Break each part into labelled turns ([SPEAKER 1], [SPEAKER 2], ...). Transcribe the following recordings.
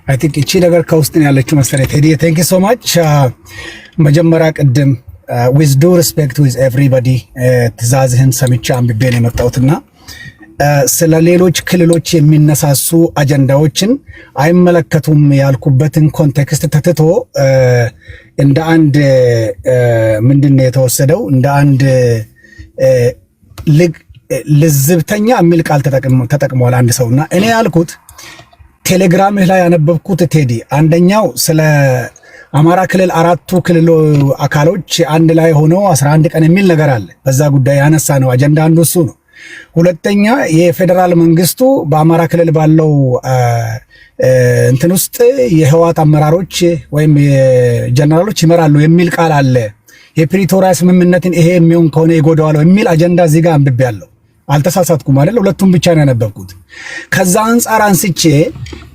[SPEAKER 1] አይ ቲንክ እቺ ነገር ከውስጥ ነው ያለችው መሰለኝ። ቴዲ ቴንክ ዩ ሶ ማች። መጀመሪያ ቅድም with due respect with everybody ትእዛዝህን ሰምቼ አንብቤ ነው የመጣሁትና ስለ ሌሎች ክልሎች የሚነሳሱ አጀንዳዎችን አይመለከቱም ያልኩበትን ኮንቴክስት ተትቶ እንደ አንድ ምንድነው የተወሰደው እንደ አንድ ልዝብተኛ የሚል ቃል ተጠቅሟል አንድ ሰውና እኔ ያልኩት ቴሌግራምህ ላይ ያነበብኩት ቴዲ አንደኛው ስለ አማራ ክልል አራቱ ክልል አካሎች አንድ ላይ ሆኖ 11 ቀን የሚል ነገር አለ። በዛ ጉዳይ ያነሳ ነው አጀንዳ አንዱ እሱ ነው። ሁለተኛ የፌደራል መንግስቱ በአማራ ክልል ባለው እንትን ውስጥ የህዋት አመራሮች ወይም ጀነራሎች ይመራሉ የሚል ቃል አለ። የፕሪቶሪያ ስምምነትን ይሄ የሚሆን ከሆነ ይጎዳዋል የሚል አጀንዳ እዚህ ጋር አንብቤያለሁ። አልተሳሳትኩም አይደል? ሁለቱም ብቻ ነው ያነበብኩት። ከዛ አንፃር አንስቼ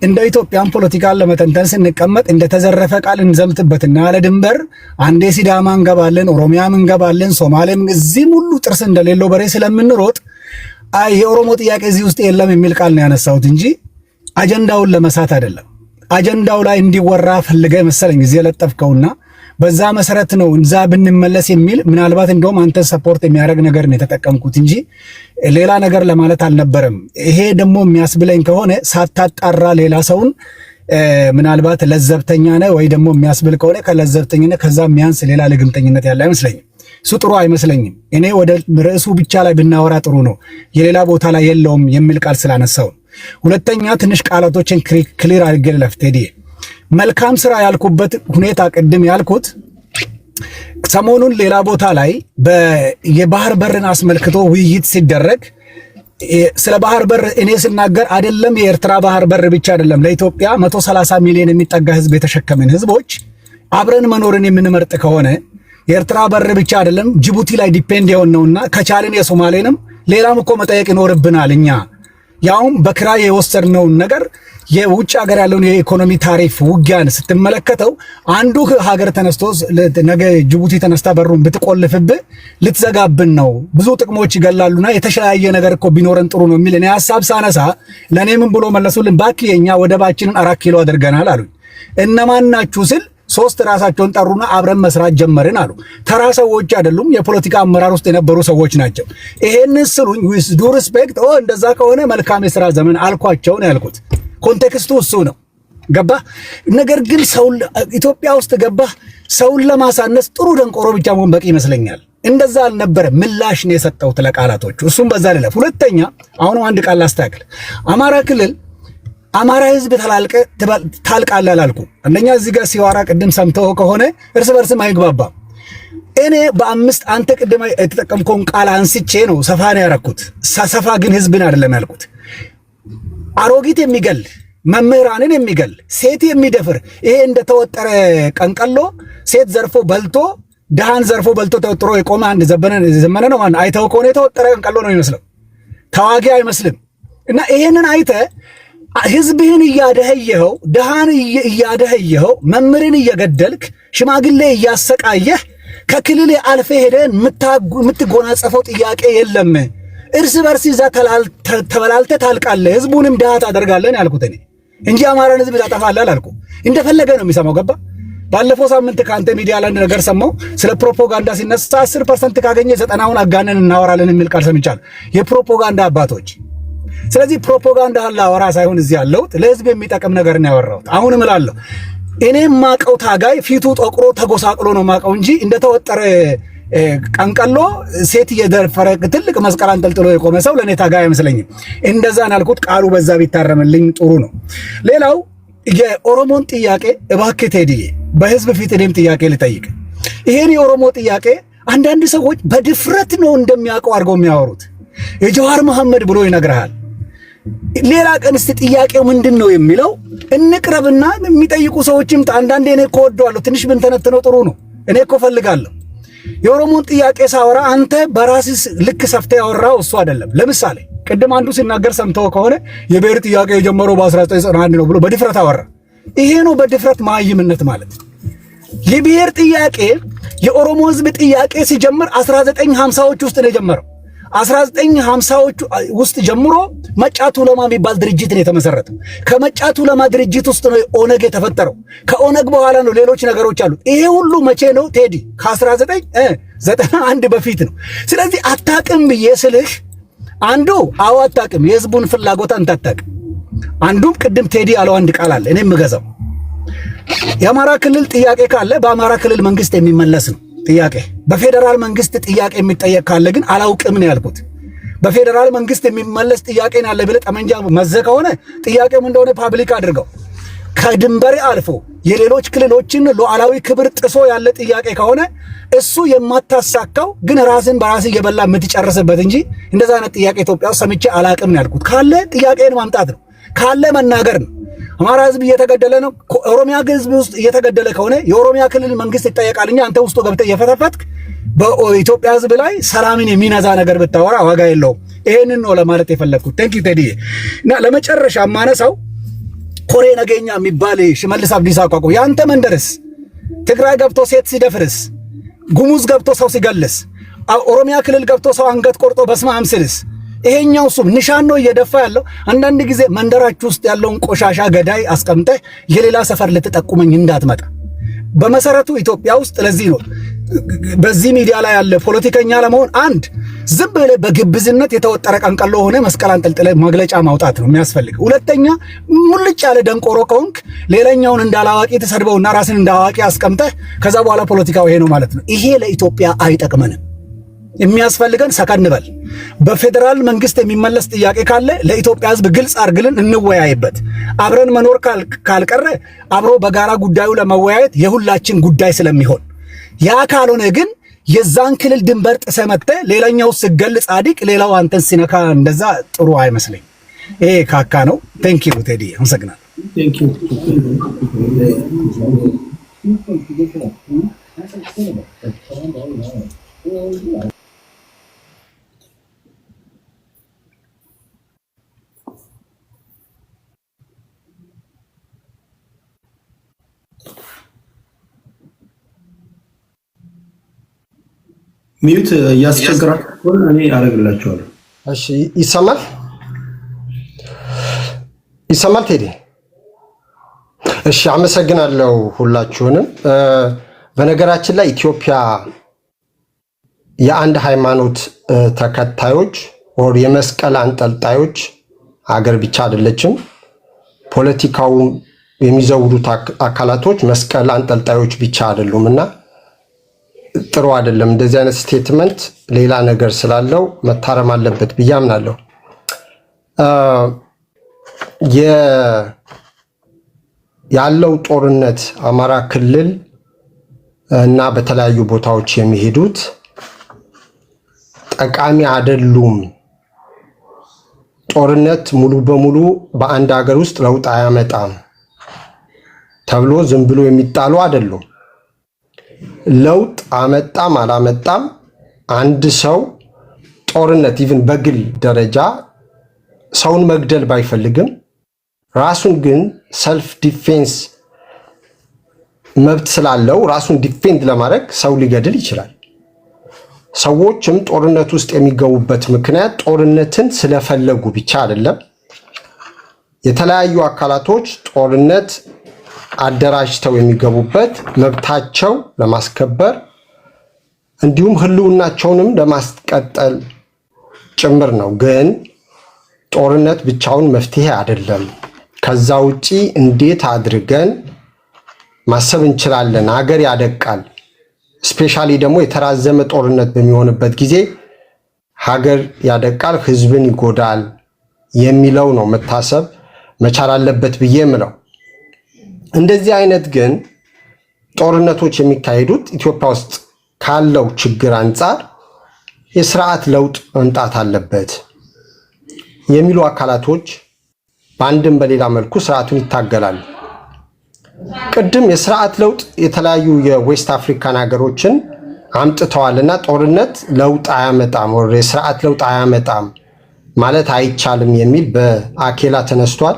[SPEAKER 1] እንደ ኢትዮጵያን ፖለቲካን ለመተንተን ስንቀመጥ እንደተዘረፈ ቃል እንዘምትበትና ያለ ድንበር አንዴ ሲዳማ እንገባለን፣ ኦሮሚያም እንገባለን፣ ሶማሌም እዚህም ሁሉ ጥርስ እንደሌለው በሬ ስለምንሮጥ የኦሮሞ ጥያቄ እዚህ ውስጥ የለም የሚል ቃል ነው ያነሳሁት እንጂ አጀንዳውን ለመሳት አይደለም። አጀንዳው ላይ እንዲወራ ፈልገ መሰለኝ እዚህ የለጠፍከውና በዛ መሰረት ነው እንዛ ብንመለስ የሚል ምናልባት እንደውም አንተ ሰፖርት የሚያደርግ ነገር ነው የተጠቀምኩት እንጂ ሌላ ነገር ለማለት አልነበረም። ይሄ ደግሞ የሚያስብለኝ ከሆነ ሳታጣራ ሌላ ሰውን ምናልባት ለዘብተኛ ነህ ወይ ደግሞ የሚያስብል ከሆነ ከለዘብተኝነት ከዛ የሚያንስ ሌላ ልግምተኝነት ያለ አይመስለኝም። እሱ ጥሩ አይመስለኝም። እኔ ወደ ርዕሱ ብቻ ላይ ብናወራ ጥሩ ነው፣ የሌላ ቦታ ላይ የለውም የሚል ቃል ስላነሳው። ሁለተኛ ትንሽ ቃላቶችን ክሊር አድርጌ ለፍቴዲ መልካም ስራ ያልኩበት ሁኔታ ቅድም ያልኩት ሰሞኑን ሌላ ቦታ ላይ የባህር በርን አስመልክቶ ውይይት ሲደረግ ስለ ባህር በር እኔ ስናገር አይደለም የኤርትራ ባህር በር ብቻ አይደለም ለኢትዮጵያ 130 ሚሊዮን የሚጠጋ ህዝብ የተሸከመን ህዝቦች አብረን መኖርን የምንመርጥ ከሆነ የኤርትራ በር ብቻ አይደለም ጅቡቲ ላይ ዲፔንድ የሆነውና ከቻልን የሶማሌንም ሌላም እኮ መጠየቅ ይኖርብናል። እኛ ያውም በክራይ የወሰድነው ነገር የውጭ ሀገር ያለውን የኢኮኖሚ ታሪፍ ውጊያን ስትመለከተው አንዱ ሀገር ተነስቶ ነገ ጅቡቲ ተነስታ በሩን ብትቆልፍብህ ልትዘጋብን ነው፣ ብዙ ጥቅሞች ይገላሉና የተሻያየ ነገር እኮ ቢኖረን ጥሩ ነው የሚል እኔ ሐሳብ ሳነሳ ለኔ ምን ብሎ መለሱልን? ባክ የኛ ወደባችንን 4 ኪሎ አድርገናል አሉኝ። እነማን ናችሁ ስል 3 ራሳቸውን ጠሩና አብረን መስራት ጀመርን አሉ። ተራ ሰዎች አይደሉም፣ የፖለቲካ አመራር ውስጥ የነበሩ ሰዎች ናቸው። ይሄን ስሉኝ with due respect እንደዛ ከሆነ መልካም የሥራ ዘመን አልኳቸው ነው ያልኩት። ኮንቴክስቱ እሱ ነው። ገባ? ነገር ግን ሰው ኢትዮጵያ ውስጥ ገባ ሰውን ለማሳነስ ጥሩ ደንቆሮ ብቻ መሆን በቂ ይመስለኛል። እንደዛ አልነበረ ምላሽ ነው የሰጠው ለቃላቶቹ። እሱም በዛ ለለ ሁለተኛ አሁን አንድ ቃል ላስተካክል። አማራ ክልል አማራ ህዝብ ታልቃለህ አላልኩ። አንደኛ እዚህ ጋር ሲዋራ ቅድም ሰምተው ከሆነ እርስ በርስም አይግባባም። እኔ በአምስት አንተ ቅድም የተጠቀምከውን ቃል አንስቼ ነው ሰፋ ነው ያረኩት። ሰፋ ግን ህዝብን አይደለም ያልኩት። አሮጊት የሚገል መምህራንን የሚገል ሴት የሚደፍር ይሄ እንደተወጠረ ቀንቀሎ ሴት ዘርፎ በልቶ ደሃን ዘርፎ በልቶ ተወጥሮ የቆመ አንድ ዘመነ ነው ማለት አይተው ከሆነ የተወጠረ ቀንቀሎ ነው የሚመስለው፣ ተዋጊ አይመስልም። እና ይሄንን አይተ ህዝብህን እያደህየው ደሃን እያደህየው መምህርን እየገደልክ ሽማግሌ እያሰቃየህ ከክልል አልፈ ሄደን የምትጎናጸፈው ጥያቄ የለም። እርስ በርስ ይዛ ተበላልተ ታልቃለህ፣ ህዝቡንም ድሃ ታደርጋለህ ያልኩት እኔ እንጂ አማራን ህዝብ ታጠፋለህ አላልኩም። እንደፈለገ ነው የሚሰማው። ገባ? ባለፈው ሳምንት ካንተ ሚዲያ ላይ አንድ ነገር ሰማው። ስለ ፕሮፓጋንዳ ሲነሳ 10% ካገኘ 90ውን አጋነን እናወራለን የሚል ቃል ሰምቻለሁ። የፕሮፓጋንዳ አባቶች። ስለዚህ ፕሮፓጋንዳ ላወራ ሳይሆን እዚህ ያለሁት ለህዝብ የሚጠቅም ነገር ነው ያወራሁት። አሁንም እላለሁ እኔም ማቀው ታጋይ ፊቱ ጠቁሮ ተጎሳቅሎ ነው ማቀው እንጂ እንደተወጠረ ቀንቀሎ ሴት እየደፈረ ትልቅ መስቀል አንጠልጥሎ የቆመ ሰው ለኔ ታጋይ አይመስለኝም። እንደዛ ያልኩት ቃሉ በዛ ቢታረምልኝ ጥሩ ነው። ሌላው የኦሮሞን ጥያቄ እባክህ ቴዲዬ በህዝብ ፊት እኔም ጥያቄ ልጠይቅ። ይሄን የኦሮሞ ጥያቄ አንዳንድ ሰዎች በድፍረት ነው እንደሚያውቀው አድርገው የሚያወሩት። የጀዋር መሐመድ ብሎ ይነግርሃል። ሌላ ቀን እስቲ ጥያቄው ምንድነው የሚለው እንቅረብና የሚጠይቁ ሰዎችም አንዳንዴ እኔ እኮ ወደዋለሁ ትንሽ ብንተነትነው ጥሩ ነው። እኔ እኮ ፈልጋለሁ የኦሮሞን ጥያቄ ሳወራ አንተ በራስህ ልክ ሰፍተህ ያወራው እሱ አይደለም። ለምሳሌ ቅድም አንዱ ሲናገር ሰምተው ከሆነ የብሔር ጥያቄ የጀመረው በ1991 ነው ብሎ በድፍረት አወራ። ይሄ ነው በድፍረት ማይምነት ማለት። የብሔር ጥያቄ የኦሮሞ ህዝብ ጥያቄ ሲጀምር 1950ዎች ውስጥ ነው የጀመረው። 1950ዎቹ ውስጥ ጀምሮ መጫቱ ለማ የሚባል ድርጅት ነው የተመሰረተው። ከመጫቱ ለማ ድርጅት ውስጥ ነው ኦነግ የተፈጠረው። ከኦነግ በኋላ ነው ሌሎች ነገሮች አሉት። ይሄ ሁሉ መቼ ነው ቴዲ? ከ1991 በፊት ነው። ስለዚህ አታቅም ብዬ ስልህ አንዱ አዎ አታቅም፣ የህዝቡን ፍላጎት አንተ አታቅም። አንዱም ቅድም ቴዲ ያለው አንድ ቃል አለ እኔም ምገዛው። የአማራ ክልል ጥያቄ ካለ በአማራ ክልል መንግስት የሚመለስ ነው ጥያቄ። በፌደራል መንግስት ጥያቄ የሚጠየቅ ካለ ግን አላውቅም ነው ያልኩት። በፌደራል መንግስት የሚመለስ ጥያቄ ነው ያለ ብለህ ጠመንጃ መዘህ ከሆነ ጥያቄው እንደሆነ ፓብሊክ አድርገው። ከድንበሬ አልፎ የሌሎች ክልሎችን ሉዓላዊ ክብር ጥሶ ያለ ጥያቄ ከሆነ እሱ የማታሳካው ግን ራስን በራስ እየበላ የምትጨርስበት እንጂ እንደዛ አይነት ጥያቄ ኢትዮጵያ ውስጥ ሰምቼ አላቅም ነው ያልኩት። ካለ ጥያቄን ማምጣት ነው፣ ካለ መናገር ነው። አማራ ህዝብ እየተገደለ ነው። ኦሮሚያ ህዝብ ውስጥ እየተገደለ ከሆነ የኦሮሚያ ክልል መንግስት ይጠየቃል እንጂ አንተ ውስጥ ገብተህ እየፈተፈትክ በኢትዮጵያ ህዝብ ላይ ሰላምን የሚነዛ ነገር ብታወራ ዋጋ የለውም። ይሄንን ነው ለማለት የፈለግኩት። ቴንክ ዩ ቴዲ። እና ለመጨረሻ ማነሳው ኮሬ ነገኛ የሚባል ሽመልስ አብዲሳ አቋቁ ያንተ መንደርስ ትግራይ ገብቶ ሴት ሲደፍርስ፣ ጉሙዝ ገብቶ ሰው ሲገልስ፣ ኦሮሚያ ክልል ገብቶ ሰው አንገት ቆርጦ በስመ አብ ሲልስ ይሄኛው ሱም ንሻን ነው እየደፋ ያለው። አንዳንድ ጊዜ መንደራችሁ ውስጥ ያለውን ቆሻሻ ገዳይ አስቀምጠህ የሌላ ሰፈር ልትጠቁመኝ እንዳትመጣ። በመሰረቱ ኢትዮጵያ ውስጥ ለዚህ ነው በዚህ ሚዲያ ላይ ያለ ፖለቲከኛ ለመሆን አንድ ዝም ብለህ በግብዝነት የተወጠረ ቀንቀሎ ሆነ መስቀል አንጠልጥለህ መግለጫ ማውጣት ነው የሚያስፈልግ። ሁለተኛ ሙልጭ ያለ ደንቆሮ ከሆንክ ሌላኛውን እንዳላዋቂ ተሰድበውና ራስን እንዳዋቂ አስቀምጠህ ከዛ በኋላ ፖለቲካው ይሄ ነው ማለት ነው። ይሄ ለኢትዮጵያ አይጠቅመንም። የሚያስፈልገን ሰከን በል። በፌደራል መንግስት የሚመለስ ጥያቄ ካለ ለኢትዮጵያ ህዝብ ግልጽ አርግልን፣ እንወያይበት። አብረን መኖር ካልቀረ አብሮ በጋራ ጉዳዩ ለመወያየት የሁላችን ጉዳይ ስለሚሆን፣ ያ ካልሆነ ግን የዛን ክልል ድንበር ጥሰህ መጥተህ ሌላኛው ስገል ጻድቅ ሌላው አንተን ሲነካ እንደዛ ጥሩ አይመስለኝ። ይሄ ካካ ነው። ቴንክ ዩ ቴዲ፣ አመሰግናለሁ። ቴንክ ዩ
[SPEAKER 2] ሚዩት እያስቸግራችሁ እኔ አረግላችኋለሁ።
[SPEAKER 3] እሺ ይሰማል? ይሰማል ቴዲ? እሺ አመሰግናለሁ ሁላችሁንም። በነገራችን ላይ ኢትዮጵያ የአንድ ሃይማኖት ተከታዮች ወር የመስቀል አንጠልጣዮች ሀገር ብቻ አይደለችም። ፖለቲካው የሚዘውሩት አካላቶች መስቀል አንጠልጣዮች ብቻ አይደሉምና ጥሩ አይደለም። እንደዚህ አይነት ስቴትመንት ሌላ ነገር ስላለው መታረም አለበት ብዬ አምናለሁ። ያለው ጦርነት አማራ ክልል እና በተለያዩ ቦታዎች የሚሄዱት ጠቃሚ አይደሉም። ጦርነት ሙሉ በሙሉ በአንድ ሀገር ውስጥ ለውጥ አያመጣም ተብሎ ዝም ብሎ የሚጣሉ አይደሉም። ለውጥ አመጣም አላመጣም አንድ ሰው ጦርነት ኢቭን በግል ደረጃ ሰውን መግደል ባይፈልግም ራሱን ግን ሰልፍ ዲፌንስ መብት ስላለው ራሱን ዲፌንድ ለማድረግ ሰው ሊገድል ይችላል። ሰዎችም ጦርነት ውስጥ የሚገቡበት ምክንያት ጦርነትን ስለፈለጉ ብቻ አይደለም። የተለያዩ አካላቶች ጦርነት አደራጅተው የሚገቡበት መብታቸው ለማስከበር እንዲሁም ህልውናቸውንም ለማስቀጠል ጭምር ነው። ግን ጦርነት ብቻውን መፍትሄ አይደለም። ከዛ ውጪ እንዴት አድርገን ማሰብ እንችላለን? ሀገር ያደቃል። ስፔሻሊ ደግሞ የተራዘመ ጦርነት በሚሆንበት ጊዜ ሀገር ያደቃል፣ ህዝብን ይጎዳል የሚለው ነው መታሰብ መቻል አለበት ብዬ የምለው። እንደዚህ አይነት ግን ጦርነቶች የሚካሄዱት ኢትዮጵያ ውስጥ ካለው ችግር አንጻር የስርዓት ለውጥ መምጣት አለበት የሚሉ አካላቶች በአንድም በሌላ መልኩ ስርዓቱን ይታገላሉ። ቅድም የስርዓት ለውጥ የተለያዩ የዌስት አፍሪካን ሀገሮችን አምጥተዋልና ጦርነት ለውጥ አያመጣም ወር የስርዓት ለውጥ አያመጣም ማለት አይቻልም የሚል በአኬላ ተነስቷል።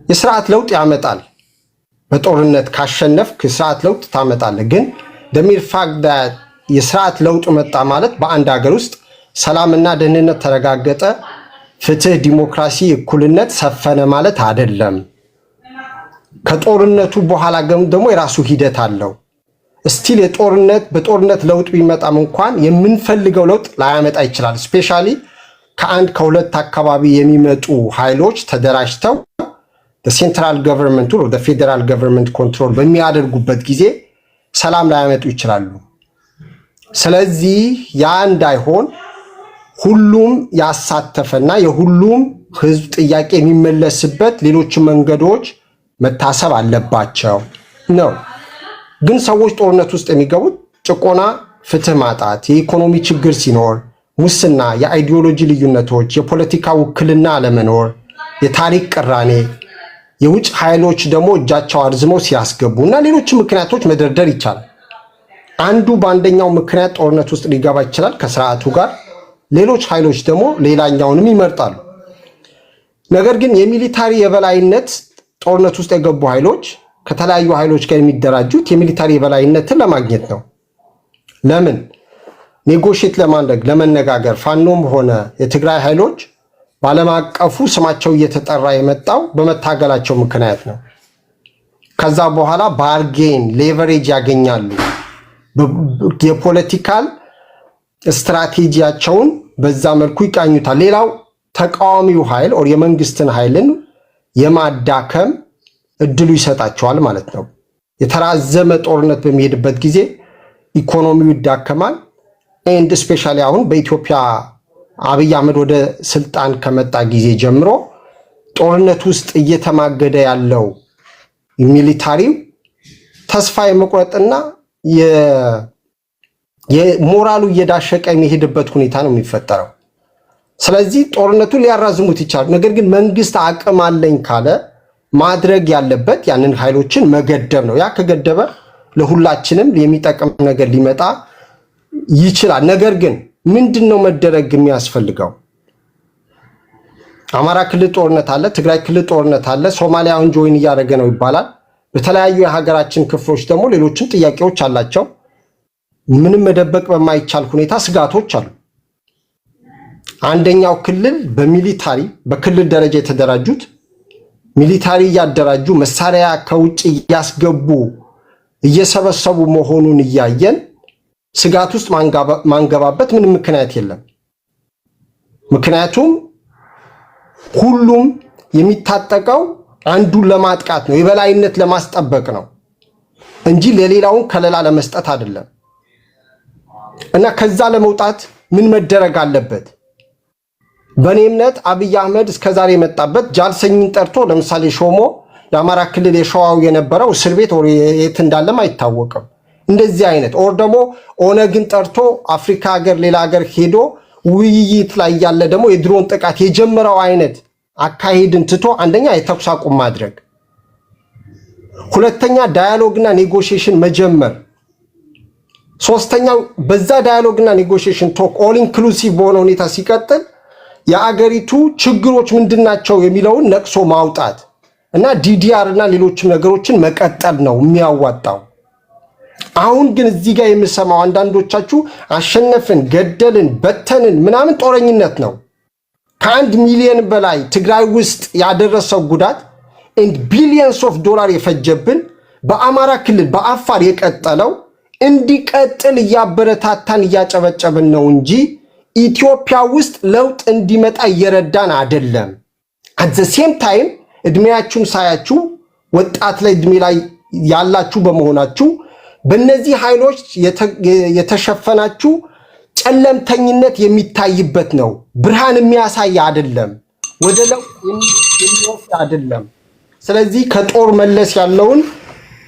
[SPEAKER 3] የስርዓት ለውጥ ያመጣል። በጦርነት ካሸነፍክ የስርዓት ለውጥ ታመጣለህ። ግን ደሚር ፋክት የስርዓት ለውጥ መጣ ማለት በአንድ ሀገር ውስጥ ሰላምና ደህንነት ተረጋገጠ፣ ፍትህ፣ ዲሞክራሲ፣ እኩልነት ሰፈነ ማለት አይደለም። ከጦርነቱ በኋላ ደግሞ የራሱ ሂደት አለው። ስቲል በጦርነት ለውጥ ቢመጣም እንኳን የምንፈልገው ለውጥ ላያመጣ ይችላል። ስፔሻሊ ከሁለት አካባቢ የሚመጡ ኃይሎች ተደራጅተው ሴንትራል ገቨርንመንቱ ፌዴራል ገቨርንመንት ኮንትሮል በሚያደርጉበት ጊዜ ሰላም ላያመጡ ይችላሉ። ስለዚህ ያ እንዳይሆን ሁሉም ያሳተፈና የሁሉም ህዝብ ጥያቄ የሚመለስበት ሌሎች መንገዶች መታሰብ አለባቸው ነው። ግን ሰዎች ጦርነት ውስጥ የሚገቡት ጭቆና፣ ፍትህ ማጣት፣ የኢኮኖሚ ችግር ሲኖር፣ ሙስና፣ የአይዲዮሎጂ ልዩነቶች፣ የፖለቲካ ውክልና አለመኖር፣ የታሪክ ቅራኔ፣ የውጭ ኃይሎች ደግሞ እጃቸው አርዝመው ሲያስገቡ እና ሌሎች ምክንያቶች መደርደር ይቻላል። አንዱ በአንደኛው ምክንያት ጦርነት ውስጥ ሊገባ ይችላል ከስርዓቱ ጋር፣ ሌሎች ኃይሎች ደግሞ ሌላኛውንም ይመርጣሉ። ነገር ግን የሚሊታሪ የበላይነት ጦርነት ውስጥ የገቡ ኃይሎች ከተለያዩ ኃይሎች ጋር የሚደራጁት የሚሊታሪ የበላይነትን ለማግኘት ነው። ለምን? ኔጎሽት ለማድረግ ለመነጋገር። ፋኖም ሆነ የትግራይ ኃይሎች በዓለም አቀፉ ስማቸው እየተጠራ የመጣው በመታገላቸው ምክንያት ነው። ከዛ በኋላ ባርጌን ሌቨሬጅ ያገኛሉ። የፖለቲካል ስትራቴጂያቸውን በዛ መልኩ ይቃኙታል። ሌላው ተቃዋሚው ኃይል ኦር የመንግስትን ኃይልን የማዳከም እድሉ ይሰጣቸዋል ማለት ነው። የተራዘመ ጦርነት በሚሄድበት ጊዜ ኢኮኖሚው ይዳከማል። ኤንድ ስፔሻሊ አሁን በኢትዮጵያ አብይ አህመድ ወደ ስልጣን ከመጣ ጊዜ ጀምሮ ጦርነት ውስጥ እየተማገደ ያለው ሚሊታሪው ተስፋ የመቁረጥና የሞራሉ እየዳሸቀ የሚሄድበት ሁኔታ ነው የሚፈጠረው። ስለዚህ ጦርነቱን ሊያራዝሙት ይቻላል። ነገር ግን መንግስት አቅም አለኝ ካለ ማድረግ ያለበት ያንን ኃይሎችን መገደብ ነው። ያ ከገደበ ለሁላችንም የሚጠቅም ነገር ሊመጣ ይችላል። ነገር ግን ምንድነው መደረግ የሚያስፈልገው? አማራ ክልል ጦርነት አለ፣ ትግራይ ክልል ጦርነት አለ፣ ሶማሊያውን ጆይን እያደረገ ነው ይባላል። በተለያዩ የሀገራችን ክፍሎች ደግሞ ሌሎችም ጥያቄዎች አላቸው። ምንም መደበቅ በማይቻል ሁኔታ ስጋቶች አሉ። አንደኛው ክልል በሚሊታሪ በክልል ደረጃ የተደራጁት ሚሊታሪ እያደራጁ መሳሪያ ከውጭ እያስገቡ እየሰበሰቡ መሆኑን እያየን ስጋት ውስጥ ማንገባበት ምንም ምክንያት የለም። ምክንያቱም ሁሉም የሚታጠቀው አንዱን ለማጥቃት ነው፣ የበላይነት ለማስጠበቅ ነው እንጂ ለሌላውን ከለላ ለመስጠት አይደለም። እና ከዛ ለመውጣት ምን መደረግ አለበት? በእኔ እምነት አብይ አህመድ እስከዛሬ የመጣበት ጃልሰኝን ጠርቶ ለምሳሌ ሾሞ የአማራ ክልል የሸዋው የነበረው እስር ቤት የት እንዳለም አይታወቅም። እንደዚህ አይነት ኦር ደግሞ ኦነግን ጠርቶ አፍሪካ ሀገር ሌላ ሀገር ሄዶ ውይይት ላይ ያለ ደግሞ የድሮን ጥቃት የጀመረው አይነት አካሄድን ትቶ አንደኛ የተኩስ አቁም ማድረግ፣ ሁለተኛ ዳያሎግና ኔጎሽዬሽን መጀመር፣ ሶስተኛው በዛ ዳያሎግና ኔጎሽዬሽን ቶክ ኦል ኢንክሉሲቭ በሆነ ሁኔታ ሲቀጥል የአገሪቱ ችግሮች ምንድናቸው የሚለውን ነቅሶ ማውጣት እና ዲዲአር እና ሌሎችም ነገሮችን መቀጠል ነው የሚያዋጣው። አሁን ግን እዚህ ጋር የምሰማው አንዳንዶቻችሁ አሸነፍን፣ ገደልን፣ በተንን ምናምን ጦረኝነት ነው። ከ1 ሚሊዮን በላይ ትግራይ ውስጥ ያደረሰው ጉዳት ኤንድ ቢሊየንስ ኦፍ ዶላር የፈጀብን በአማራ ክልል በአፋር የቀጠለው እንዲቀጥል እያበረታታን እያጨበጨብን ነው እንጂ ኢትዮጵያ ውስጥ ለውጥ እንዲመጣ እየረዳን አይደለም። አት ዘ ሴም ታይም እድሜያችሁን ሳያችሁ ወጣት ላይ እድሜ ላይ ያላችሁ በመሆናችሁ በእነዚህ ኃይሎች የተሸፈናችሁ ጨለምተኝነት የሚታይበት ነው። ብርሃን የሚያሳይ አይደለም፣ ወደ ለውጥ የሚወስድ አይደለም። ስለዚህ ከጦር መለስ ያለውን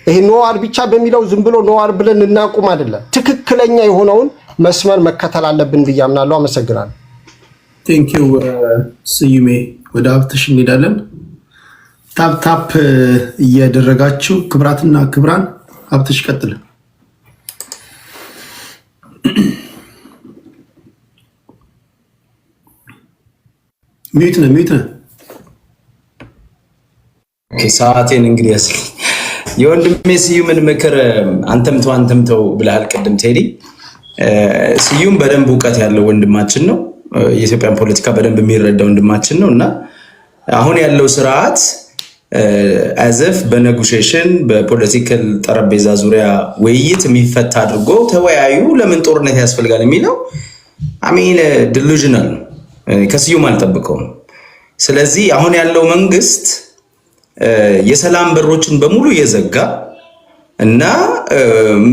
[SPEAKER 3] ይሄ ኖዋር ብቻ በሚለው ዝም ብሎ ኖዋር ብለን እናቁም አይደለም። ትክክለኛ የሆነውን መስመር መከተል አለብን ብዬ አምናለሁ። አመሰግናለሁ።
[SPEAKER 2] ቴንክ ዩ ስዩሜ። ወደ ሀብትሽ እንሄዳለን። ታፕ ታፕ እያደረጋችሁ ክብራትና ክብራን፣ ሀብትሽ ቀጥል። ሚዩት ነህ።
[SPEAKER 4] ሰዓቴን እንግዲህ የወንድሜ ስዩምን ምክር አንተምተው ብለሃል ቅድም ቴዲ። ስዩም በደንብ ዕውቀት ያለው ወንድማችን ነው። የኢትዮጵያን ፖለቲካ በደንብ የሚረዳ ወንድማችን ነውና አሁን ያለው ስርዓት አዘፍ በኔጎሺዬሽን በፖለቲካል ጠረጴዛ ዙሪያ ውይይት የሚፈታ አድርጎ ተወያዩ ለምን ጦርነት ያስፈልጋል የሚለው አሚን ዲሉዥናል ነው። ከስዩም አልጠብቀውም። ስለዚህ አሁን ያለው መንግስት የሰላም በሮችን በሙሉ የዘጋ እና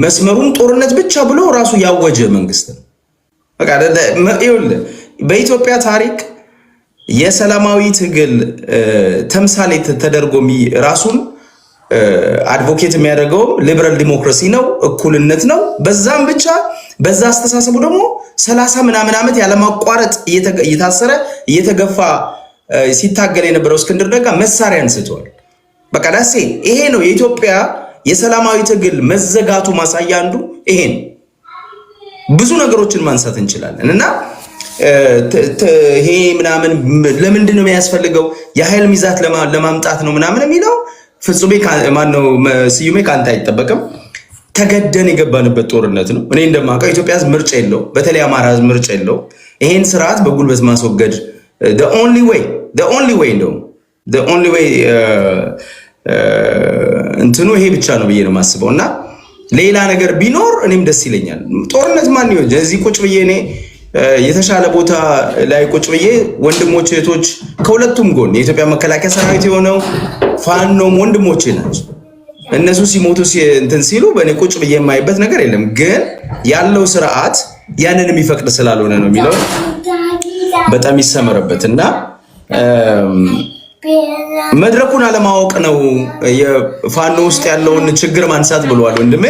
[SPEAKER 4] መስመሩን ጦርነት ብቻ ብሎ ራሱ ያወጀ መንግስት ነው። በቃ በኢትዮጵያ ታሪክ የሰላማዊ ትግል ተምሳሌት ተደርጎ ራሱን አድቮኬት የሚያደርገው ሊበራል ዲሞክራሲ ነው፣ እኩልነት ነው። በዛም ብቻ በዛ አስተሳሰቡ ደግሞ 30 ምናምን ዓመት ያለማቋረጥ እየታሰረ እየተገፋ ሲታገል የነበረው እስክንድር ነጋ መሳሪያ አንስቷል። በቃ ዳሴ ይሄ ነው የኢትዮጵያ የሰላማዊ ትግል መዘጋቱ ማሳያ አንዱ ይሄ ነው። ብዙ ነገሮችን ማንሳት እንችላለን እና ይሄ ምናምን ለምንድን ነው የሚያስፈልገው የኃይል ሚዛት ለማምጣት ነው ምናምን የሚለው ፍጹሜ ማነው ስዩሜ ካንተ አይጠበቅም። ተገደን የገባንበት ጦርነት ነው። እኔ እንደማውቀው ኢትዮጵያ ምርጫ የለው፣ በተለይ አማራ ምርጫ የለው። ይሄን ስርዓት በጉልበት ማስወገድ the only way እንትኑ ይሄ ብቻ ነው ብዬ ነው የማስበው እና ሌላ ነገር ቢኖር እኔም ደስ ይለኛል። ጦርነት ማን ይወጀ እዚህ ቁጭ ብዬ እኔ የተሻለ ቦታ ላይ ቁጭ ብዬ ወንድሞች እህቶች ከሁለቱም ጎን የኢትዮጵያ መከላከያ ሰራዊት የሆነው ፋኖም ወንድሞቼ ናቸው። እነሱ ሲሞቱ እንትን ሲሉ በእኔ ቁጭ ብዬ የማይበት ነገር የለም። ግን ያለው ስርዓት ያንን የሚፈቅድ ስላልሆነ ነው የሚለው በጣም ይሰመረበት እና መድረኩን አለማወቅ ነው የፋኖ ውስጥ ያለውን ችግር ማንሳት ብለዋል ወንድሜ።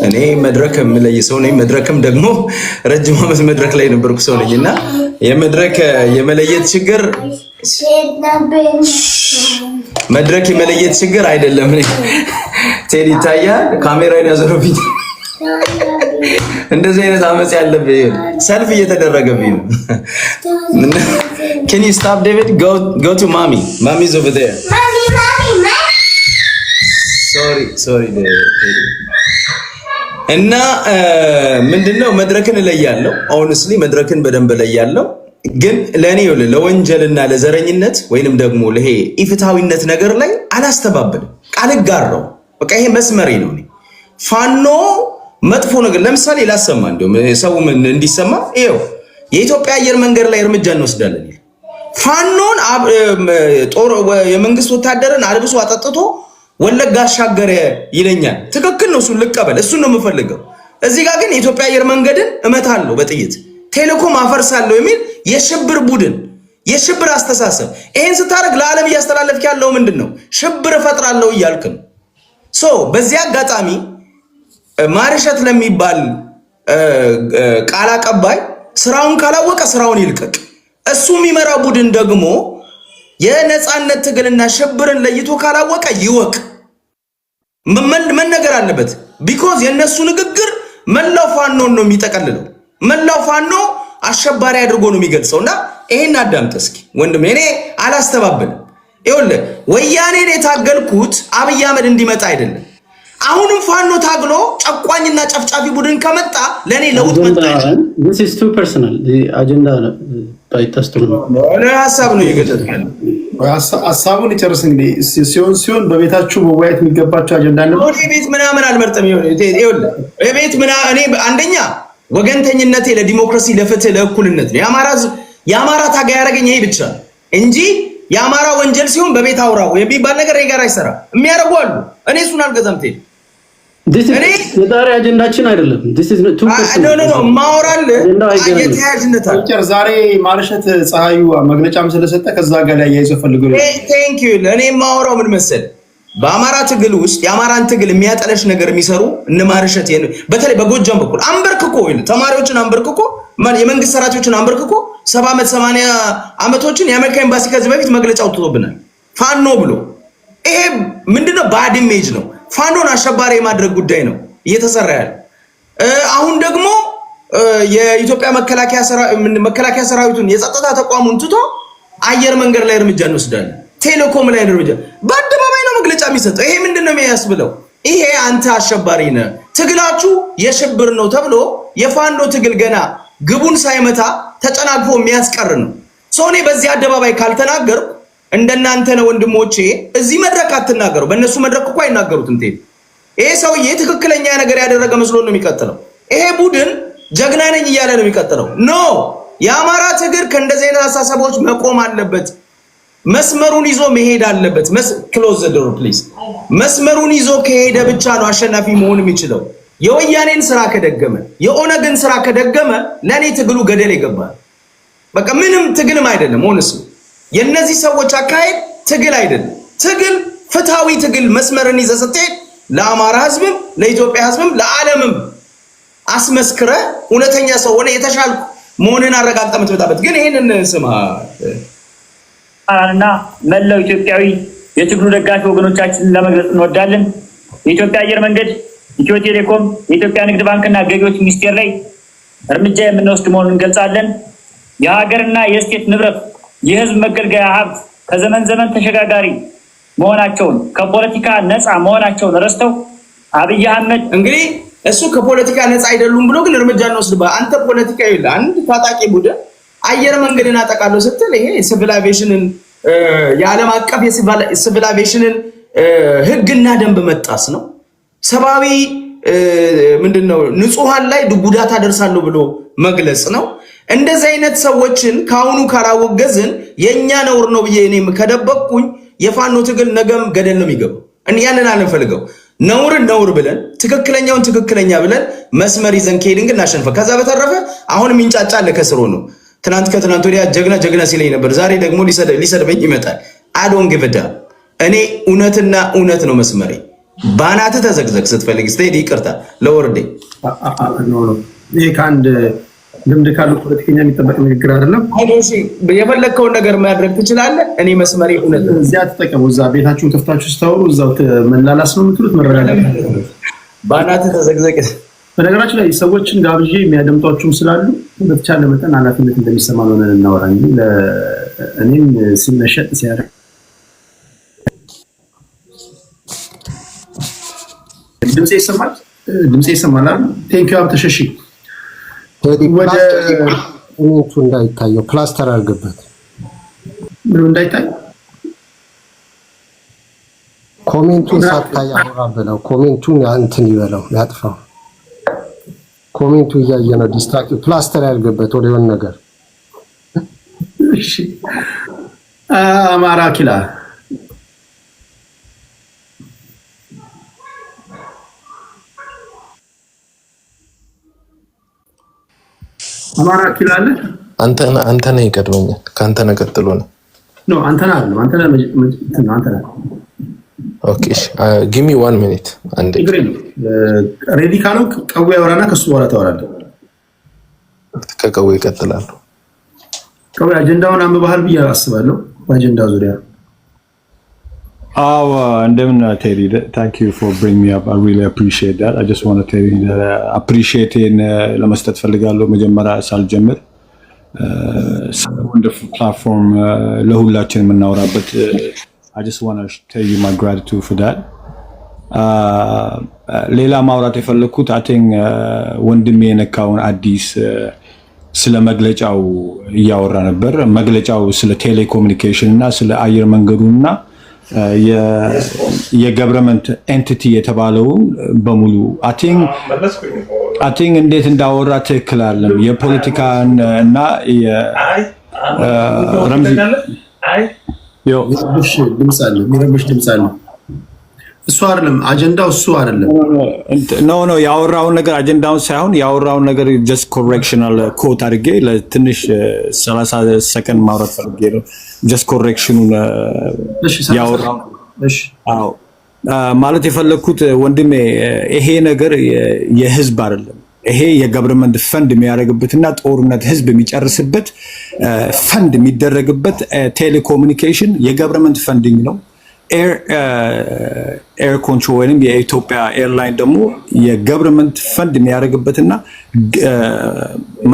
[SPEAKER 4] እኔ መድረክ የምለይ ሰው ነኝ። መድረክም ደግሞ ረጅም ዓመት መድረክ ላይ ነበርኩ ሰው ነኝና የመድረክ የመለየት ችግር መድረክ የመለየት ችግር አይደለም። እኔ ቴዲ ይታያል ካሜራውን ያዘረብኝ እንደዚህ አይነት አመጽ ያለብኝ ሰልፍ እየተደረገብኝ ነው። Can you stop David? Go to mommy. Mommy's over there. Mommy. Sorry David. እና ምንድነው መድረክን እለያለሁ። honestly መድረክን በደንብ እለያለሁ። ግን ለኔ ለወንጀልና ለዘረኝነት ወይንም ደግሞ ለሄ ኢፍታዊነት ነገር ላይ አላስተባበልም። ቃል ጋራው በቃ ይሄ መስመሬ ነው። ፋኖ መጥፎ ነገር ለምሳሌ ላሰማ እንደውም ሰው ምን እንዲሰማ ይሄው የኢትዮጵያ አየር መንገድ ላይ እርምጃ እንወስዳለን። ፋኖን ጦር የመንግስት ወታደርን አልብሶ አጠጥቶ ወለጋ አሻገረ ይለኛል። ትክክል ነው። እሱን ልቀበል። እሱን ነው የምፈልገው። እዚህ ጋር ግን የኢትዮጵያ አየር መንገድን እመታለሁ በጥይት ቴሌኮም አፈርሳለሁ የሚል የሽብር ቡድን የሽብር አስተሳሰብ ይሄን ስታረግ ለዓለም እያስተላለፍክ ያለው ምንድነው? ሽብር እፈጥራለሁ እያልክ ነው። በዚህ አጋጣሚ ማርሸት ለሚባል ቃል አቀባይ ስራውን ካላወቀ ስራውን ይልቀቅ። እሱ የሚመራው ቡድን ደግሞ የነጻነት ትግልና ሽብርን ለይቶ ካላወቀ ይወቅ። መነገር አለበት። ቢኮዝ የነሱ ንግግር መላው ፋኖን ነው የሚጠቀልለው። መላው ፋኖ አሸባሪ አድርጎ ነው የሚገልጸውና ይሄን አዳምጥ እስኪ ወንድሜ። እኔ አላስተባብልም። ይኸውልህ ወያኔን የታገልኩት አብይ አህመድ እንዲመጣ አይደለም። አሁንም ፋኖ ታግሎ ጨቋኝና ጨፍጫፊ ቡድን ከመጣ ለኔ ለውጥ መጣ አይደል?
[SPEAKER 5] this is too personal አጀንዳ ባይታስተው ነው
[SPEAKER 4] ሐሳብ ነው ይገደታል።
[SPEAKER 2] ሐሳቡን ይጨርስ እንግዲህ ሲሆን በቤታችሁ መወያየት የሚገባቸው አጀንዳ ነው።
[SPEAKER 4] ቤት ምናምን አልመርጥም። ይኸውልህ ቤት ምናምን እኔ አንደኛ ወገንተኝነቴ ለዲሞክራሲ ለፍትህ ለእኩልነት ነው። የአማራ ታጋይ ያደረገኝ ይሄ ብቻ እንጂ የአማራ ወንጀል ሲሆን በቤት አውራው የሚባል ነገር ይጋር አይሰራ የሚያደርጉ አሉ። እኔ እሱን አልገዛም።
[SPEAKER 5] እኔ የዛሬ አጀንዳችን አይደለም። this is too personal
[SPEAKER 4] no ማውራል የተያያዥነት አለ።
[SPEAKER 2] ዛሬ ማርሸት ፀሐዩ መግለጫም ስለሰጠ ከዛ ጋር ላይ ያይዘው ፈልገው
[SPEAKER 4] thank you ለኔ ማውራው ምን መሰል በአማራ ትግል ውስጥ የአማራን ትግል የሚያጠለሽ ነገር የሚሰሩ እነ ማርሸት በተለይ በጎጃም በኩል አንበርክኮ ተማሪዎችን አንበርክኮ የመንግስት ሰራተኞችን አንበርክኮ 70 ዓመት 80 ዓመቶችን የአሜሪካ ኤምባሲ ከዚህ በፊት መግለጫ አውጥቶብናል ፋኖ ብሎ። ይሄ ምንድነው? ባድ ኢሜጅ ነው። ፋኖን አሸባሪ የማድረግ ጉዳይ ነው እየተሰራ ያለ። አሁን ደግሞ የኢትዮጵያ መከላከያ ሰራዊቱን የጸጥታ ተቋሙን ትቶ አየር መንገድ ላይ እርምጃ እንወስዳለን፣ ቴሌኮም ላይ እርምጃ በአደባባይ ነው መግለጫ የሚሰጠው። ይሄ ምንድነው የሚያስብለው? ይሄ አንተ አሸባሪ ነህ፣ ትግላችሁ የሽብር ነው ተብሎ የፋኖ ትግል ገና ግቡን ሳይመታ ተጨናግፎ የሚያስቀር ነው። ሶኔ በዚህ አደባባይ ካልተናገርኩ እንደናንተ ነው ወንድሞቼ። እዚህ መድረክ አትናገሩ። በእነሱ መድረክ እኮ አይናገሩትም። ይሄ ሰውዬ ትክክለኛ ነገር ያደረገ መስሎ ነው የሚቀጥለው። ይሄ ቡድን ጀግና ነኝ እያለ ነው የሚቀጥለው። ኖ የአማራ ትግል ከእንደዚህ አይነት አሳሰቦች መቆም አለበት። መስመሩን ይዞ መሄድ አለበት። ክሎዝ ዘ ዶር ፕሊዝ። መስመሩን ይዞ ከሄደ ብቻ ነው አሸናፊ መሆን የሚችለው። የወያኔን ስራ ከደገመ የኦነግን ስራ ከደገመ ለኔ ትግሉ ገደል ይገባል። በቃ ምንም ትግልም አይደለም። ሆነስ የነዚህ ሰዎች አካሄድ ትግል አይደለም። ትግል ፍትሃዊ ትግል መስመርን ይዘህ ስትሄድ ለአማራ ህዝብም ለኢትዮጵያ ህዝብም ለዓለምም አስመስክረ እውነተኛ ሰው ሆነ የተሻልኩ መሆንን አረጋግጠህ የምትመጣበት ግን ይሄንን ስማ
[SPEAKER 6] እና መላው ኢትዮጵያዊ የትግሉ ደጋፊ ወገኖቻችንን ለመግለጽ እንወዳለን። የኢትዮጵያ አየር መንገድ፣ ኢትዮ ቴሌኮም፣ የኢትዮጵያ ንግድ ባንክና ገቢዎች ሚኒስቴር ላይ እርምጃ የምንወስድ መሆኑን እንገልጻለን። የሀገርና የስቴት ንብረት የህዝብ መገልገያ ሀብት ከዘመን ዘመን ተሸጋጋሪ መሆናቸውን ከፖለቲካ ነፃ መሆናቸውን ረስተው አብይ አህመድ
[SPEAKER 4] እንግዲህ እሱ ከፖለቲካ ነፃ አይደሉም ብሎ ግን እርምጃ እንወስድባ አንተ ፖለቲካ ይል አንድ ታጣቂ ቡድን አየር መንገድን አጠቃለው ስትል ይሄ ሲቪል አቪዬሽንን የዓለም አቀፍ የሲቪል አቪዬሽንን ህግና ደንብ መጣስ ነው። ሰባዊ ምንድነው ንጹሃን ላይ ጉዳት አደርሳለሁ ብሎ መግለጽ ነው። እንደዚህ አይነት ሰዎችን ካሁኑ ካላወገዝን የኛ ነውር ነው ብዬ እኔም ከደበቅኩኝ የፋኖ ትግል ነገም ገደል ነው የሚገባው። ያንን አንፈልገው። ነውርን ነውር ብለን ትክክለኛውን ትክክለኛ ብለን መስመር ይዘን ከሄድን ግን እናሸንፈ። ከዛ በተረፈ አሁንም ይንጫጫል ከስሮ ነው። ትናንት ከትናንት ወዲያ ጀግና ጀግና ሲለኝ ነበር። ዛሬ ደግሞ ሊሰድበኝ ይመጣል። አዶን ግብዳ እኔ እውነትና እውነት ነው መስመሬ። ባናተ ተዘግዘግ ስትፈልግ ስትሄድ ይቅርታ ለወርዴ
[SPEAKER 2] ይሄ ከአንድ ልምድ ካለው ፖለቲከኛ የሚጠበቅ ንግግር አይደለም።
[SPEAKER 4] አይዶሽ የፈለከውን ነገር ማድረግ ትችላለህ። እኔ መስመሬ እውነት ነው።
[SPEAKER 2] እዚያ ተጠቀሙ። እዛ ቤታችሁን ከፍታችሁ ስታወሩ እዛው መላላስ ነው የምትሉት። መረጋጋት
[SPEAKER 4] ባናተ ተዘግዘግ።
[SPEAKER 2] በነገራችን ላይ ሰዎችን ጋብዤ የሚያደምጧችሁም ስላሉ በተቻለ መጠን ኃላፊነት እንደሚሰማ ነው እናወራ እንጂ እኔም ሲመሸጥ ሲያደርግ ድምጼ ይሰማል። ድምጼ ይሰማል። ቴንኪው አብተሸሺ
[SPEAKER 3] ወደ ኮሜንቱ እንዳይታየው ፕላስተር አድርግበት።
[SPEAKER 2] ምንም እንዳይታይ
[SPEAKER 3] ኮሜንቱን ሳታይ አውራ ብለው ኮሜንቱን እንትን ይበለው ያጥፋው። ኮሜንቱ እያየ ነው ዲስትራክት ፕላስተር ያድርግበት ወደ የሆነ ነገር።
[SPEAKER 2] እሺ አማራ ኪላ አማራ ኪላ አለ።
[SPEAKER 7] አንተ ነህ ይቀድመኛል። ካንተ ነው ቀጥሎ ነው።
[SPEAKER 2] ኖ አንተ ነህ አይደለም። አንተ ነህ።
[SPEAKER 7] ኦኬ ጊቭ ሚ 1 ሚኒት አንዴ።
[SPEAKER 2] ሬዲ ካለው ቀዌ ያወራና ከሱ በኋላ ታወራለህ።
[SPEAKER 7] ከቀዌ ይቀጥላል።
[SPEAKER 2] ቀዌ አጀንዳውን አንብበሃል ብዬ አስባለሁ። በአጀንዳ ዙሪያ
[SPEAKER 8] እንደምን ቴዲ thank you for bringing me up. I really appreciate that. I just want to tell you that appreciate ለመስጠት ፈልጋለሁ። መጀመሪያ ሳልጀምር wonderful platform ለሁላችን የምናወራበት I just want to tell you my gratitude for that. ሌላ ማውራት የፈለኩት I think ወንድሜ የነካውን አዲስ ስለ መግለጫው እያወራ ነበር። መግለጫው ስለ ቴሌኮሙኒኬሽን እና ስለ አየር መንገዱና የገቨርንመንት ኤንቲቲ የተባለው በሙሉ I think እንዴት እንዳወራ ትክክል አይደለም። የፖለቲካን እና የረምዚ
[SPEAKER 2] የሚረብሽ ድምፅ አለ። እሱ አይደለም አጀንዳው፣ እሱ አይደለም።
[SPEAKER 8] ኖ ያወራውን ነገር አጀንዳውን ሳይሆን ያወራውን ነገር just correctional quote አድርጌ ለትንሽ 30 ሰከንድ ማውራት ፈልጌ ነው። just correctionን ያወራው። እሺ አዎ ማለት የፈለኩት ወንድሜ ይሄ ነገር የህዝብ አይደለም። ይሄ የገቨርንመንት ፈንድ የሚያደርግበትና ጦርነት ህዝብ የሚጨርስበት ፈንድ የሚደረግበት ቴሌኮሙኒኬሽን የገቨርንመንት ፈንዲንግ ነው። ኤር ኮንትሮል ወይንም የኢትዮጵያ ኤርላይን ደግሞ የገቨርንመንት ፈንድ የሚያደርግበትና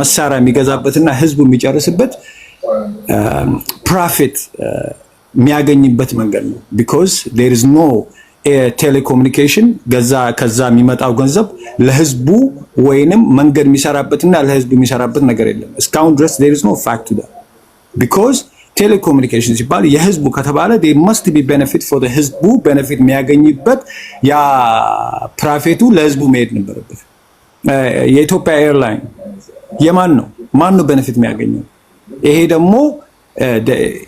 [SPEAKER 8] መሳሪያ የሚገዛበትና ህዝቡ የሚጨርስበት ፕሮፊት የሚያገኝበት መንገድ ነው። because there is no ቴሌኮሙኒኬሽን ከዛ የሚመጣው ገንዘብ ለህዝቡ ወይንም መንገድ የሚሰራበትና ለህዝቡ የሚሰራበት ነገር የለም። እስካሁን ድረስ there is no fact to that because ቴሌኮሙኒኬሽን ሲባል የህዝቡ ከተባለ they must be benefit for the ህዝቡ benefit የሚያገኝበት ያ ፕራፊቱ ለህዝቡ መሄድ ነበረበት። የኢትዮጵያ ኤርላይን የማን ነው? ማን ነው benefit የሚያገኘው? ይሄ ደግሞ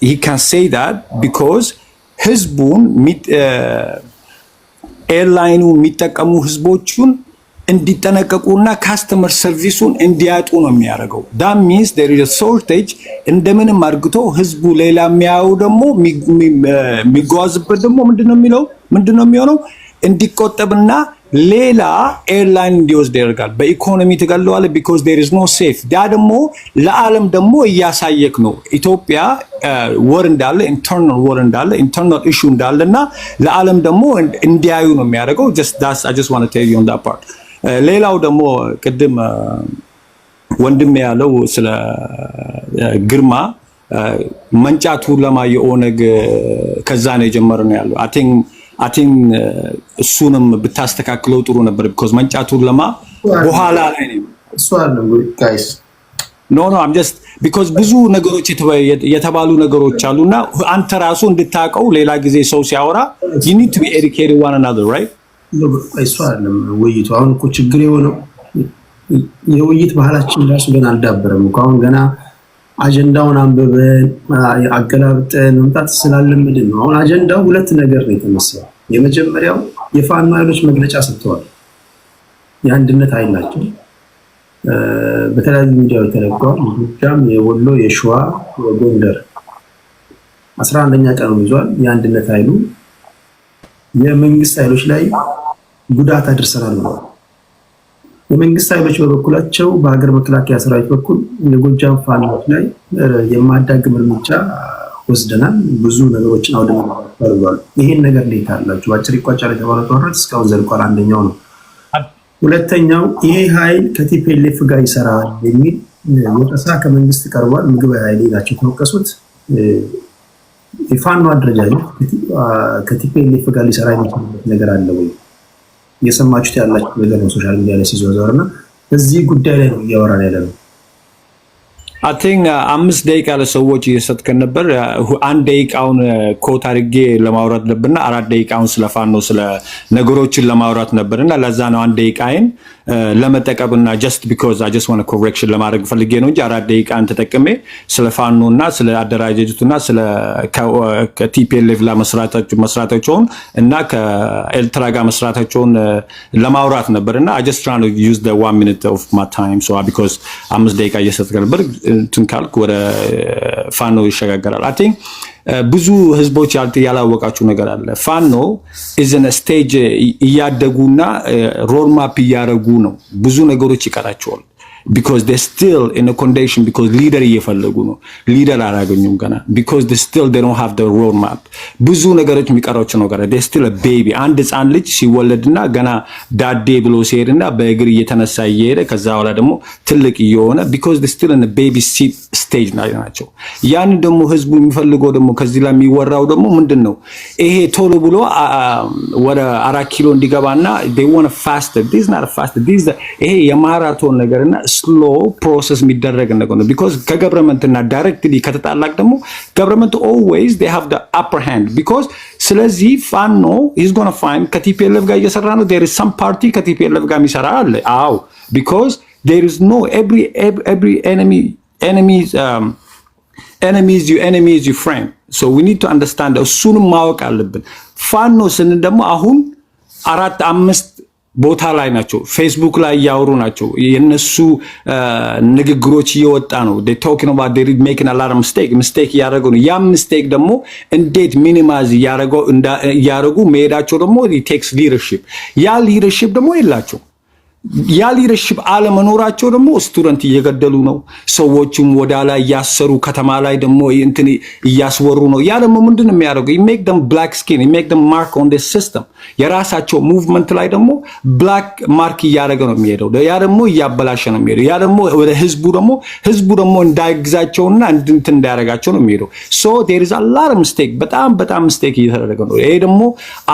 [SPEAKER 8] he can say that because ህዝቡን ኤርላይኑ የሚጠቀሙ ህዝቦቹን እንዲጠነቀቁና ካስተመር ሰርቪሱን እንዲያጡ ነው የሚያደርገው። that means there is a shortage እንደምንም አድርግቶ ህዝቡ ሌላ የሚያዩ ደግሞ የሚጓዝበት ደግሞ ምንድነው የሚሆነው እንዲቆጠብና ሌላ ኤርላይን እንዲወስድ ያደርጋል። በኢኮኖሚ ተገለዋል because there is no safe ዳ ደግሞ ለዓለም ደግሞ እያሳየክ ነው ኢትዮጵያ ወር እንዳለ ኢንተርናል ኢሹ እንዳለና ለዓለም ደግሞ እንዲያዩ ነው የሚያደርገው። I just want to tell you on that part። ሌላው ደግሞ ቅድም ወንድም ያለው ስለ ግርማ መንጫቱ ለማ የኦነግ ከዛ ነው የጀመረው ነው ያለው። I think እሱንም ብታስተካክለው ጥሩ ነበር because መንጫቱ ለማ በኋላ ላይ ነው
[SPEAKER 2] እሱ አይደለም guys
[SPEAKER 8] no I'm just because ብዙ ነገሮች የተባሉ ነገሮች አሉና አንተ ራሱ እንድታቀው ሌላ ጊዜ ሰው ሲያወራ you need to be educated one another right
[SPEAKER 2] እሱ አይደለም ውይይቱ። አሁን እኮ ችግር የሆነው የውይይት ባህላችን ራሱ ገና አልዳበረም እኮ አሁን ገና አጀንዳውን አንብበን አገላብጠን መምጣት ስላለምድን ነው። አሁን አጀንዳው ሁለት ነገር ነው የተነሳው። የመጀመሪያው የፋኖ ኃይሎች መግለጫ ሰጥተዋል። የአንድነት ኃይል ናቸው። በተለያዩ ሚዲያዎች ተለቀዋል። ጎጃም፣ የወሎ፣ የሸዋ፣ የጎንደር 11ኛ ቀኑን ይዟል። የአንድነት ኃይሉ የመንግስት ኃይሎች ላይ ጉዳት አድርሰናል ነው። የመንግስት ኃይሎች በበኩላቸው በሀገር መከላከያ ሰራዊት በኩል የጎጃም ፋኖች ላይ የማዳግም እርምጃ ወስደናል፣ ብዙ ነገሮችን አውድመናል ተብሏል። ይሄን ነገር እንዴት አላችሁ? አጭር ይቋጫል የተባለው ጦርነት እስካሁን ዘልቋል። አንደኛው ነው። ሁለተኛው ይሄ ኃይል ከቲፒኤልኤፍ ጋር ይሰራል የሚል ወቀሳ ከመንግስት ቀርቧል። ምግብ ኃይል ናቸው የተወቀሱት። የፋኖ አደረጃጀት ከቲፒኤልኤፍ ጋር ሊሰራ የሚችልበት ነገር አለ ወይ? የሰማችሁት ያላችሁ ነገር ነው ሶሻል ሚዲያ ላይ ሲዘዋወርና እዚህ ጉዳይ ላይ ነው እያወራን ያለነው።
[SPEAKER 8] I think 5 ደቂቃ ለሰዎች እየሰጥከን ነበር። 1 ደቂቃውን ኮት አድርጌ ለማውራት ነበርና 4 ደቂቃውን ስለፋኖ ስለ ነገሮችን ለማውራት ነበርና ለዛ ነው 1 ደቂቃዬን ለመጠቀምና just because I just want a correction ለማድረግ ፈልጌ ነው እንጂ 4 ደቂቃን ተጠቅሜ ስለ ፋኖና ስለ አደራጀቱና ስለ ከቲፒኤልኤፍ መስራታቸውን እና ከኤልትራ ጋር መስራታቸውን ለማውራት ነበርና I just trying to use the 1 minute of my time so because 5 ደቂቃ እየሰጥከን ነበር ትንካልክ ወደ ፋኖ ይሸጋገራል። I think ብዙ ህዝቦች ያላወቃችሁ ነገር አለ። ፋኖ is in a stage እያደጉና ሮድማፕ እያደረጉ ነው። ብዙ ነገሮች ይቀራቸዋል because they still in a condition because leader እየፈለጉ ነው። leader አላገኙም ገና because they don't have the roadmap። ብዙ ነገሮች የሚቀራቸው ነገር they still a baby። አንድ ህፃን ልጅ ሲወለድና ገና ዳዴ ብሎ ሲሄድና በእግር እየተነሳ እየሄደ ከዛ በኋላ ደግሞ ትልቅ እየሆነ because they still in a baby stage ናቸው። ያን ደግሞ ህዝቡ የሚፈልገው ደግሞ ከዚህ ላይ የሚወራው ደግሞ ምንድነው? ይሄ ቶሎ ብሎ ወደ 4 ኪሎ እንዲገባና they want a faster this is not a faster this ይሄ የማራቶን ነገርና slow process የሚደረግ ነገር ነው because ከገቨርንመንት እና ዳይሬክትሊ ከተጣላቅ ደግሞ ገቨርንመንት always they have the upper hand because ስለዚህ ፋኖ is going to find ከቲፒኤልኤፍ ጋር እየሰራ ነው there is some party ከቲፒኤልኤፍ ጋር የሚሰራ አለ አዎ because there is no every enemy is your friend so we need to understand እሱንም ማወቅ አለብን። ፋኖ ስንል ደግሞ አሁን 4-5 ቦታ ላይ ናቸው። ፌስቡክ ላይ ያወሩ ናቸው። የነሱ ንግግሮች እየወጣ ነው። they talking about they making a lot of mistake ያደረጉ ነው። ያ mistake ደግሞ እንዴት ሚኒማይዝ ያደረጉ መሄዳቸው ደግሞ it takes leadership ያ leadership ደግሞ የላቸው ያ ሊደርሺፕ አለመኖራቸው ደግሞ ስቱደንት እየገደሉ ነው። ሰዎችም ወዳ ላይ ያሰሩ ከተማ ላይ ደግሞ እንትን እያስወሩ ነው። ያ ደግሞ ምንድነው የሚያደርገው? you make them black skin you make them mark on this system የራሳቸው ሙቭመንት ላይ ደግሞ ብላክ ማርክ እያደረገ ነው የሚሄደው። ያ ደግሞ እያበላሸ ነው የሚሄደው። ያ ደግሞ ወደ ህዝቡ ደግሞ እንዳይግዛቸውና እንትን እንዳያደርጋቸው ነው የሚሄደው። ሶ ዴር ኢዝ አ ሎት ኦፍ ሚስቴክ፣ በጣም ሚስቴክ እየተደረገ ነው። ይሄ ደግሞ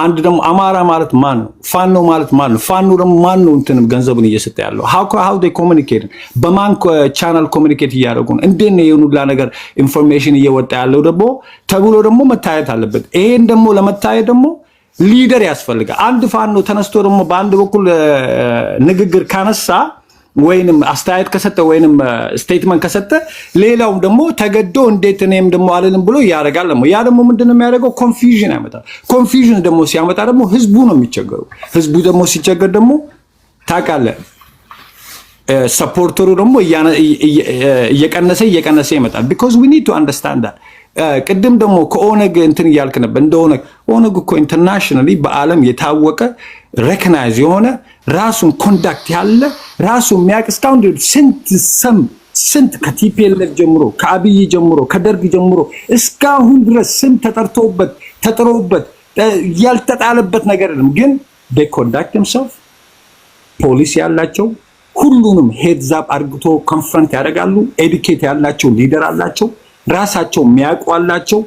[SPEAKER 8] አንድ ደግሞ አማራ ማለት ማን ነው? ፋኖ ማለት ማን ነው? ፋኖ ደግሞ ማን ነው እንትንም ገንዘቡን እየሰጠ ያለው? how they communicate በማን ቻናል ኮሚኒኬት እያደረጉ ነው? እንዴት ነው የሁሉ ነገር ኢንፎርሜሽን እየወጣ ያለው ደግሞ ተብሎ ደግሞ መታየት አለበት። ይሄን ደግሞ ለመታየት ደግሞ ሊደር ያስፈልጋል። አንድ ፋኖ ተነስቶ ደግሞ በአንድ በኩል ንግግር ካነሳ ወይንም አስተያየት ከሰጠ ወይንም ስቴትመንት ከሰጠ ሌላው ደግሞ ተገዶ እንዴት እኔም ደግሞ አልልም ብሎ ያደርጋል። ያ ደግሞ ምንድነው የሚያደርገው? ኮንፊውዥን ያመጣል። ኮንፊውዥን ደግሞ ሲያመጣ ደግሞ ህዝቡ ነው የሚቸገረው። ህዝቡ ደግሞ ሲቸገር ደግሞ ታውቃለህ ሰፖርተሩ ደግሞ እየቀነሰ ይመጣል። because we need to understand that ቅድም ደግሞ ከኦነግ እንትን እያልክ ነበር። እንደሆነ ኦነግ እኮ ኢንተርናሽናሊ በዓለም የታወቀ ሬኮግናይዝ የሆነ ራሱን ኮንዳክት ያለ ራሱ የሚያውቅ እስካሁን ስንት ከቲፒኤልኤፍ ጀምሮ ከአብይ ጀምሮ ከደርግ ጀምሮ እስካሁን ድረስ ስም ተጥሮበት ያልተጣለበት ነገር የለም። ግን they conduct themselves ፖሊሲ ያላቸው ሁሉንም ሄድዝ አፕ አድርግቶ ኮንፍረንት ያደርጋሉ። ኤዱኬት ያላቸው ሊደር አላቸው። ራሳቸው የሚያውቁ አላቸው።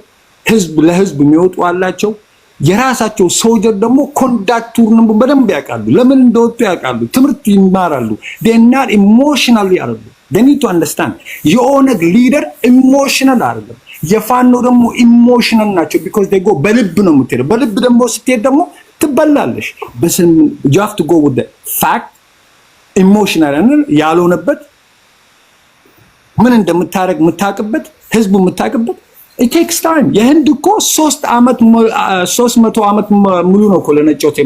[SPEAKER 8] ለህዝብ የሚወጡ አላቸው። የራሳቸው ሶልጀር ደግሞ ኮንዳክቱን በደንብ ያውቃሉ። ለምን እንደወጡ ያውቃሉ። ትምህርት ይማራሉ። they are not emotionally አይደለም። they need to understand የኦነግ ሊደር ኢሞሽናል አይደለም። የፋኖ ደግሞ ኢሞሽናል ናቸው። because they go በልብ ነው የምትሄደው። በልብ ደግሞ ስትሄድ ደግሞ ትበላለሽ። you have to go with the fact ኢሞሽናል ያልሆነበት ምን እንደምታረግ የምታውቅበት ህዝቡ የምታውቅበት it takes time። የህንድ እኮ 300 ዓመት ሙሉ ነው እኮ ለነጮት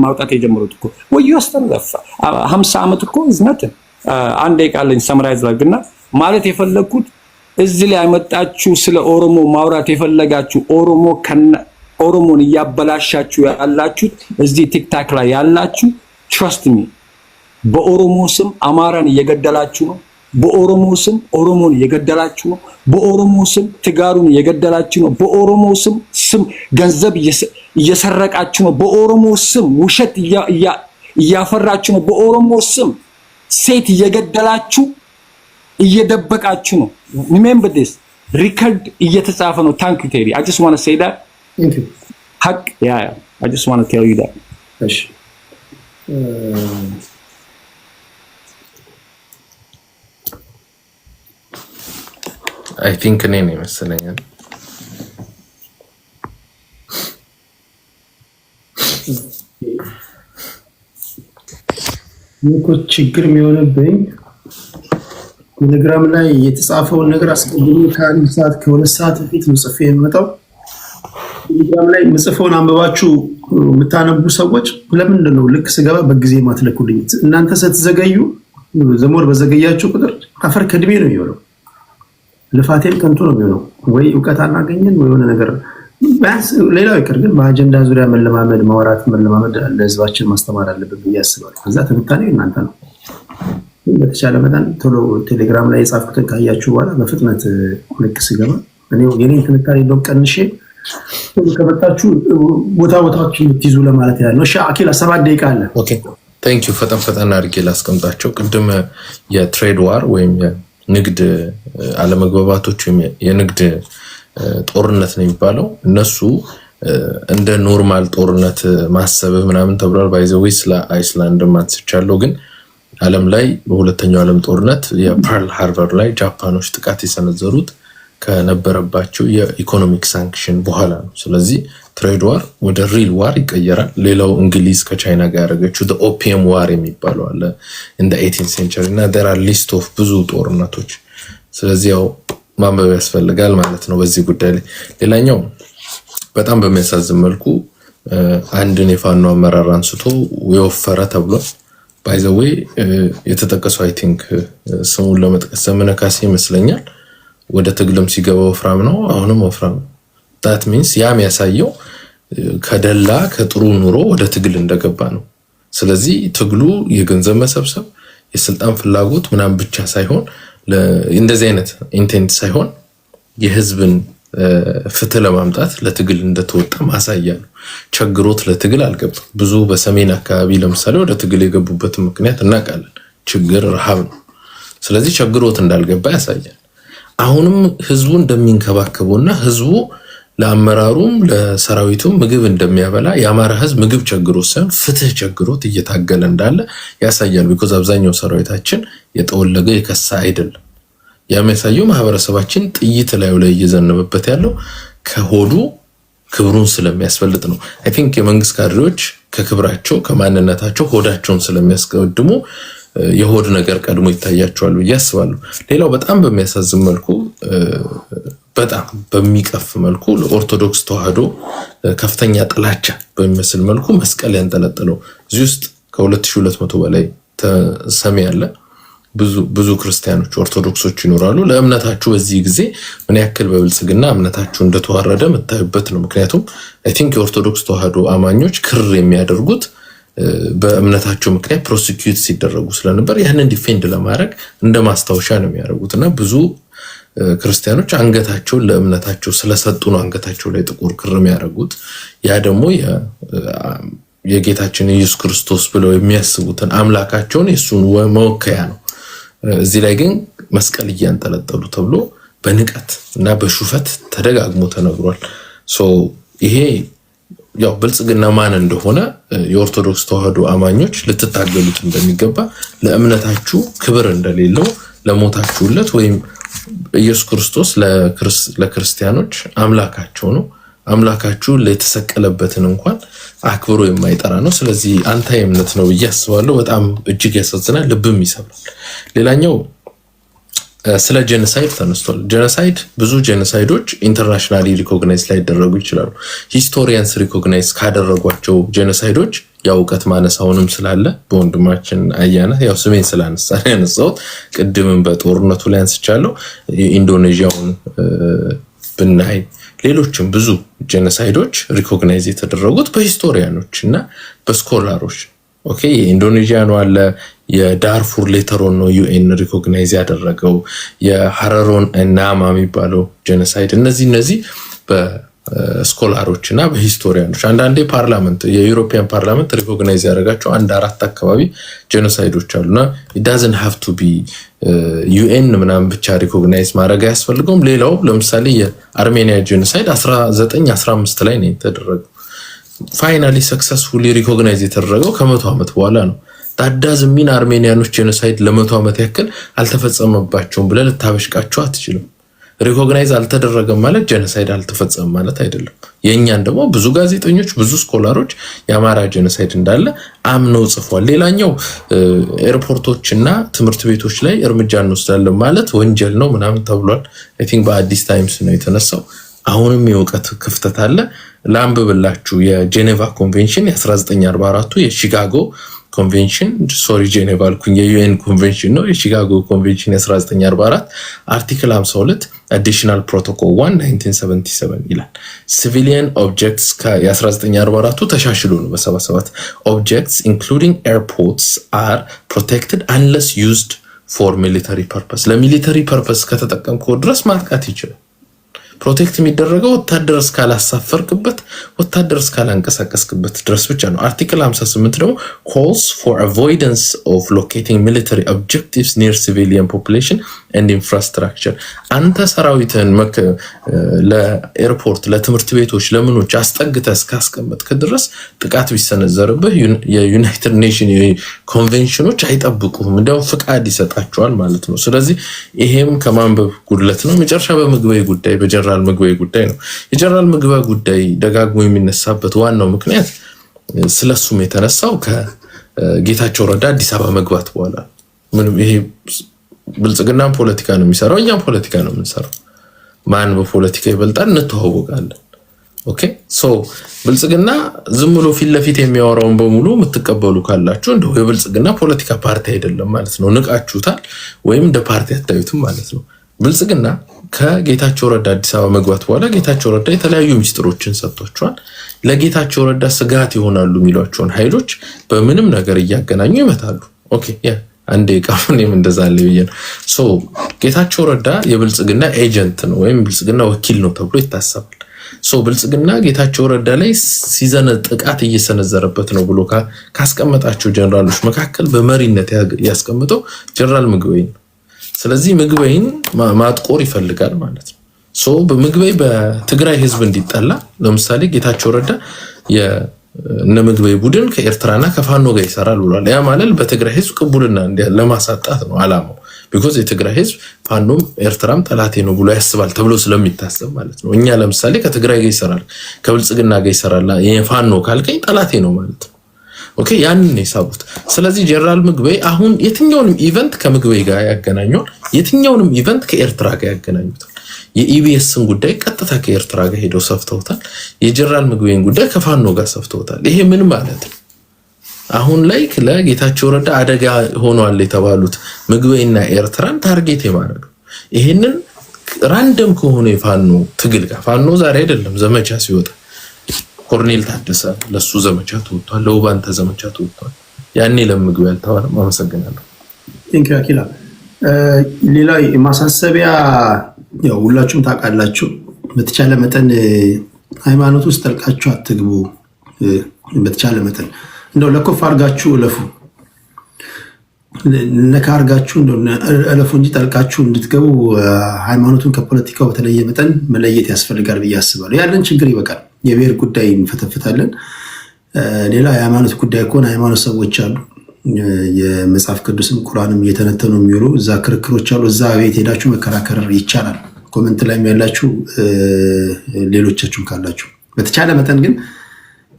[SPEAKER 8] ማውጣት የጀመሩት እኮ ወይ ያስተላልፋ 50 ዓመት እኮ ዝነት አንዴ ቃለኝ ሰምራይዝ ላድርግና ማለት የፈለኩት እዚህ ላይ ያመጣችሁ ስለ ኦሮሞ ማውራት የፈለጋችሁ ኦሮሞን እያበላሻችሁ ያላችሁ እዚህ ቲክታክ ላይ ያላችሁ trust me በኦሮሞ ስም አማራን እየገደላችሁ ነው። በኦሮሞ ስም ኦሮሞን እየገደላችሁ ነው። በኦሮሞ ስም ትጋሩን እየገደላችሁ ነው። በኦሮሞ ስም ገንዘብ እየሰረቃችሁ ነው። በኦሮሞ ስም ውሸት እያፈራችሁ ነው። በኦሮሞ ስም ሴት እየገደላችሁ እየደበቃችሁ ነው። remember this record እየተጻፈ ነው። thank you Terry, I just want to say that.
[SPEAKER 2] thank you
[SPEAKER 8] hak yeah I just want to tell you that.
[SPEAKER 2] እሺ
[SPEAKER 7] I think እኔ ነኝ መሰለኝ።
[SPEAKER 2] እኮ ችግር የሚሆንብኝ ቴሌግራም ላይ የተጻፈውን ነገር አስቀድሞ ከአንድ ሰዓት ከሁለት ሰዓት በፊት ነው ጽፌ የምመጣው። ቴሌግራም ላይ ምጽፈውን አንብባችሁ የምታነቡ ሰዎች ለምንድን ነው ልክ ስገባ በጊዜ ማትለኩልኝ? እናንተ ስትዘገዩ ዘሞር በዘገያችሁ ቁጥር አፈር ከድሜ ነው የሚሆነው። ልፋቴን ከንቱ ነው የሚሆነው። ወይ እውቀት አናገኘን ወይ የሆነ ነገር ባስ ሌላው ይቅር፣ ግን በአጀንዳ ዙሪያ ማውራት ለህዝባችን ማስተማር አለብን ብዬ አስባለሁ። ከዛ ትንታኔ እናንተ ነው። በተቻለ መጠን ቶሎ ቴሌግራም ላይ የጻፍኩትን ካያችሁ በኋላ በፍጥነት ልክ ስገባ የኔን ትንታኔ እንደውም ቀንሼ ከመጣችሁ ቦታዎችን የምትይዙ ለማለት ያለው። እሺ አኪላ 7 ደቂቃ አለ።
[SPEAKER 7] ኦኬ ቴንክ ዩ። ፈጠን አድርጌ ላስቀምጣቸው። ቅድም የትሬድ ዋር ወይም ንግድ አለመግባባቶች ወይም የንግድ ጦርነት ነው የሚባለው። እነሱ እንደ ኖርማል ጦርነት ማሰብ ምናምን ተብሏል። ባይዘዌይ ስለ አይስላንድ ማንስቻለሁ። ግን ዓለም ላይ በሁለተኛው ዓለም ጦርነት የፐርል ሃርበር ላይ ጃፓኖች ጥቃት የሰነዘሩት ከነበረባቸው የኢኮኖሚክ ሳንክሽን በኋላ ነው። ስለዚህ ትሬድ ዋር ወደ ሪል ዋር ይቀየራል። ሌላው እንግሊዝ ከቻይና ጋር ያደረገችው ኦፒየም ዋር የሚባለው አለ in the 18th century እና there are list of ብዙ ጦርነቶች። ስለዚህ ያው ማንበብ ያስፈልጋል ማለት ነው በዚህ ጉዳይ ላይ። ሌላኛው በጣም በሚያሳዝን መልኩ አንድን የፋኖ አመራር አንስቶ የወፈረ ተብሏል። by the way የተጠቀሰው I think ስሙን ለመጥቀስ ዘመነ ካሴ ይመስለኛል ወደ ትግልም ሲገባ ወፍራም ነው፣ አሁንም ወፍራም ነው። that means ያ የሚያሳየው ከደላ ከጥሩ ኑሮ ወደ ትግል እንደገባ ነው። ስለዚህ ትግሉ የገንዘብ መሰብሰብ የስልጣን ፍላጎት ምናምን ብቻ ሳይሆን እንደዚህ አይነት ኢንቴንት ሳይሆን የህዝብን ፍትህ ለማምጣት ለትግል እንደተወጣ ማሳያ ነው። ቸግሮት ለትግል አልገባም። ብዙ በሰሜን አካባቢ ለምሳሌ ወደ ትግል የገቡበት ምክንያት እናውቃለን። ችግር ረሃብ ነው። ስለዚህ ቸግሮት እንዳልገባ ያሳያል። አሁንም ህዝቡ እንደሚንከባከበውና ህዝቡ ለአመራሩም ለሰራዊቱም ምግብ እንደሚያበላ የአማራ ህዝብ ምግብ ቸግሮት ሳይሆን ፍትህ ቸግሮት እየታገለ እንዳለ ያሳያል። ቢኮዝ አብዛኛው ሰራዊታችን የጠወለገ የከሳ አይደለም። የሚያሳየው ማህበረሰባችን ጥይት ላዩ ላይ እየዘነበበት ያለው ከሆዱ ክብሩን ስለሚያስፈልጥ ነው። አይ ቲንክ የመንግስት ካድሬዎች ከክብራቸው ከማንነታቸው ሆዳቸውን ስለሚያስቀድሙ የሆድ ነገር ቀድሞ ይታያቸዋል ብዬ አስባለሁ። ሌላው በጣም በሚያሳዝን መልኩ በጣም በሚቀፍ መልኩ ለኦርቶዶክስ ተዋህዶ ከፍተኛ ጥላቻ በሚመስል መልኩ መስቀል ያንጠለጠለው እዚህ ውስጥ ከ2200 በላይ ተሰሚ ያለ ብዙ ክርስቲያኖች ኦርቶዶክሶች ይኖራሉ። ለእምነታችሁ በዚህ ጊዜ ምን ያክል በብልጽግና እምነታችሁ እንደተዋረደ መታዩበት ነው። ምክንያቱም አይ ቲንክ የኦርቶዶክስ ተዋህዶ አማኞች ክር የሚያደርጉት በእምነታቸው ምክንያት ፕሮሲኪዩት ሲደረጉ ስለነበር ያንን ዲፌንድ ለማድረግ እንደ ማስታወሻ ነው የሚያደርጉት እና ብዙ ክርስቲያኖች አንገታቸውን ለእምነታቸው ስለሰጡ ነው አንገታቸው ላይ ጥቁር ክር የሚያደርጉት። ያ ደግሞ የጌታችን ኢየሱስ ክርስቶስ ብለው የሚያስቡትን አምላካቸውን የሱን መወከያ ነው። እዚህ ላይ ግን መስቀል እያንጠለጠሉ ተብሎ በንቀት እና በሹፈት ተደጋግሞ ተነግሯል። ይሄ ያው ብልጽግና ማን እንደሆነ የኦርቶዶክስ ተዋህዶ አማኞች ልትታገሉት እንደሚገባ፣ ለእምነታችሁ ክብር እንደሌለው ለሞታችሁለት ወይም ኢየሱስ ክርስቶስ ለክርስቲያኖች አምላካቸው ነው። አምላካችሁ ለተሰቀለበትን እንኳን አክብሮ የማይጠራ ነው። ስለዚህ አንታይ እምነት ነው ብዬ አስባለሁ። በጣም እጅግ ያሳዝናል፣ ልብም ይሰብራል። ሌላኛው ስለ ጄኖሳይድ ተነስቷል። ጄኖሳይድ ብዙ ጄኖሳይዶች ኢንተርናሽናሊ ሪኮግናይዝ ላይ ይደረጉ ይችላሉ። ሂስቶሪያንስ ሪኮግናይዝ ካደረጓቸው ጄኖሳይዶች ያው እውቀት ማነሳውንም ስላለ በወንድማችን አያና ያው ስሜን ስላነሳ ያነሳሁት ቅድምም በጦርነቱ ላይ አንስቻለሁ። የኢንዶኔዥያውን ብናይ ሌሎችም ብዙ ጄኖሳይዶች ሪኮግናይዝ የተደረጉት በሂስቶሪያኖች እና በስኮላሮች። ኦኬ የኢንዶኔዥያኑ አለ፣ የዳርፉር ሌተሮን ነው ዩኤን ሪኮግናይዝ ያደረገው፣ የሐረሮን ናማ የሚባለው ጄኖሳይድ። እነዚህ በስኮላሮች እና በሂስቶሪያኖች አንዳንዴ ፓርላመንት የዩሮፒያን ፓርላመንት ሪኮግናይዝ ያደረጋቸው 1-4 አካባቢ ጄኖሳይዶች አሉና it doesn't have to be ዩኤን ምናምን ብቻ ሪኮግናይዝ ማድረግ አያስፈልገውም። ሌላው ለምሳሌ የአርሜኒያ ጄኖሳይድ 1915 ላይ ነው የተደረገው። ፋይናሊ ሰክሰስፉሊ ሪኮግናይዝ የተደረገው ከ100 ዓመት በኋላ ነው። ታዳዝ ሚን አርሜኒያኖች ጄኖሳይድ ለ100 ዓመት ያክል አልተፈጸመባቸውም ብለህ ልታበሽቃቸው አትችልም። ሪኮግናይዝ አልተደረገም ማለት ጄኖሳይድ አልተፈጸመም ማለት አይደለም። የኛን ደግሞ ብዙ ጋዜጠኞች ብዙ ስኮላሮች የአማራ ጄኖሳይድ እንዳለ አምነው ጽፏል። ሌላኛው ኤርፖርቶችና ትምህርት ቤቶች ላይ እርምጃ እንወስዳለን ማለት ወንጀል ነው ምናምን ተብሏል። አይ ቲንክ በአዲስ ታይምስ ነው የተነሳው። አሁንም የእውቀት ክፍተት አለ። ላንብብላችሁ። የጄኔቫ ኮንቬንሽን የ1944 የሺካጎ ኮንቬንሽን ጄኔቫ አልኩኝ፣ የዩኤን ኮንቬንሽን ነው። የሺካጎ ኮንቬንሽን የ1944 አርቲክል 52 አዲሽናል ፕሮቶኮል 1 1977 ይላል። ሲቪሊያን ኦብጀክትስ የ1944 ተሻሽሎ ነው በ77 ኦብጀክትስ ኢንክሉዲንግ ኤርፖርትስ አር ፕሮቴክትድ አንለስ ዩዝድ ፎር ሚሊተሪ ፐርፐስ። ለሚሊተሪ ፐርፐስ ከተጠቀምከው ድረስ ማጥቃት ይችላል። ፕሮቴክት የሚደረገው ወታደር እስካላሳፈርክበት ወታደር እስካላንቀሳቀስክበት ድረስ ብቻ ነው። አርቲክል 58 ደግሞ calls for avoidance of locating military objectives near civilian population and infrastructure። አንተ ሰራዊትን ለኤርፖርት ለትምህርት ቤቶች ለምኖች አስጠግተህ እስካስቀመጥክ ድረስ ጥቃት ቢሰነዘርብህ የዩናይትድ ኔሽን ኮንቬንሽኖች አይጠብቁም፣ እንዲያውም ፍቃድ ይሰጣቸዋል ማለት ነው። ስለዚህ ይሄም ከማንበብ ጉድለት ነው። መጨረሻ በምግባዊ ጉዳይ ጀነራል ምግባዊ ጉዳይ ነው። የጀነራል ምግባዊ ጉዳይ ደጋግሞ የሚነሳበት ዋናው ምክንያት ስለሱም የተነሳው ከጌታቸው ረዳ አዲስ አበባ መግባት በኋላ ምንም ይሄ ብልጽግና ፖለቲካ ነው የሚሰራው፣ እኛም ፖለቲካ ነው የምንሰራው። ማን በፖለቲካ ይበልጣል እንተዋወቃለን። ኦኬ ብልጽግና ዝም ብሎ ፊት ለፊት የሚያወራውን በሙሉ የምትቀበሉ ካላችሁ እንደው የብልጽግና ፖለቲካ ፓርቲ አይደለም ማለት ነው። ንቃችሁታል ወይም እንደ ፓርቲ አታዩትም ማለት ነው። ብልጽግና ከጌታቸው ረዳ አዲስ አበባ መግባት በኋላ ጌታቸው ረዳ የተለያዩ ሚስጥሮችን ሰጥቷቸዋል። ለጌታቸው ረዳ ስጋት ይሆናሉ የሚሏቸውን ኃይሎች በምንም ነገር እያገናኙ ይመታሉ። ኦኬ አንዴ ቃፉንም እንደዛ አለ ብዬ ነው። ጌታቸው ረዳ የብልጽግና ኤጀንት ነው ወይም ብልጽግና ወኪል ነው ተብሎ ይታሰባል። ብልጽግና ጌታቸው ረዳ ላይ ጥቃት እየሰነዘረበት ነው ብሎ ካስቀመጣቸው ጀነራሎች መካከል በመሪነት ያስቀምጠው ጀነራል ምግበይ ነው። ስለዚህ ምግበይን ማጥቆር ይፈልጋል ማለት ነው። በምግበይ በትግራይ ህዝብ እንዲጠላ ለምሳሌ ጌታቸው ረዳ የነ ምግበይ ቡድን ከኤርትራና ከፋኖ ጋር ይሰራል ብሏል። ያ ማለት በትግራይ ህዝብ ቅቡልና ለማሳጣት ነው አላማው። ቢኮዝ የትግራይ ህዝብ ፋኖም ኤርትራም ጠላቴ ነው ብሎ ያስባል ተብሎ ስለሚታሰብ ማለት ነው። እኛ ለምሳሌ ከትግራይ ጋር ይሰራል ከብልጽግና ጋር ይሰራል የፋኖ ካልከኝ ጠላቴ ነው ማለት ነው። ኦኬ ያንን ነው የሳቡት። ስለዚህ ጀነራል ምግበይ አሁን የትኛውንም ኢቨንት ከምግበይ ጋር ያገናኙታል፣ የትኛውንም ኢቨንት ከኤርትራ ጋር ያገናኙታል። የኢቢኤስን ጉዳይ ቀጥታ ከኤርትራ ጋር ሄደው ሰፍተውታል። የጀነራል ምግበይን ጉዳይ ከፋኖ ጋር ሰፍተውታል። ይሄ ምን ማለት ነው? አሁን ላይ ለጌታቸው ረዳ አደጋ ሆኗል የተባሉት ምግበይና ኤርትራን ታርጌት የማድረግ ነው። ይሄንን ራንደም ከሆነ የፋኖ ትግል ጋር ፋኖ ዛሬ አይደለም ዘመቻ ሲወጣ ኮርኔል ታደሰ ለሱ ዘመቻ ተወጥቷል፣ ለውባንተ ዘመቻ ተወጥቷል። ያኔ ለምግበይ አልተዋለም። አመሰግናለሁ።
[SPEAKER 2] ቴንክ ዩ አኪላ። ሌላ ማሳሰቢያ ያው ሁላችሁም ታውቃላችሁ፣ በተቻለ መጠን ሃይማኖት ውስጥ ጠልቃችሁ አትግቡ። በተቻለ መጠን እንደው ለኮፍ አድርጋችሁ እለፉ፣ ነካ አድርጋችሁ እንደው እለፉ እንጂ ጠልቃችሁ እንድትገቡ ሃይማኖቱን ከፖለቲካው በተለየ መጠን መለየት ያስፈልጋል ብዬ አስባለሁ። ያለን ችግር ይበቃል። የብሔር ጉዳይ እንፈተፍታለን። ሌላ የሃይማኖት ጉዳይ ከሆነ ሃይማኖት ሰዎች አሉ፣ የመጽሐፍ ቅዱስም ቁርአንም እየተነተኑ የሚውሉ እዛ ክርክሮች አሉ። እዛ ቤት ሄዳችሁ መከራከር ይቻላል። ኮመንት ላይ ያላችሁ ሌሎቻችሁም ካላችሁ በተቻለ መጠን ግን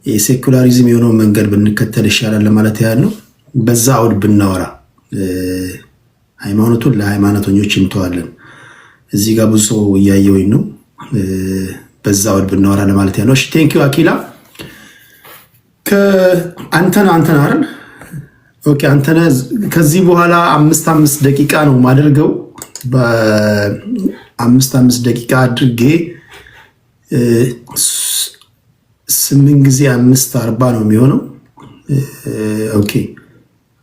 [SPEAKER 2] የሴኩላሪዝም የሆነው መንገድ ብንከተል ይሻላል ለማለት ያህል ነው። በዛ አውድ ብናወራ ሃይማኖቱን ለሃይማኖተኞች እንተዋለን። እዚህ ጋር ብዙ ሰው እያየሁኝ ነው። በዛ አውድ ብናወራ ለማለት ያህል ነው። እሺ ቴንክ ዩ አኪላ። አንተና አይደል? ኦኬ አንተና ከዚህ በኋላ 5 ደቂቃ ነው ማደርገው። በ5 ደቂቃ አድርጌ 8 ጊዜ 5 40 ነው የሚሆነው። ኦኬ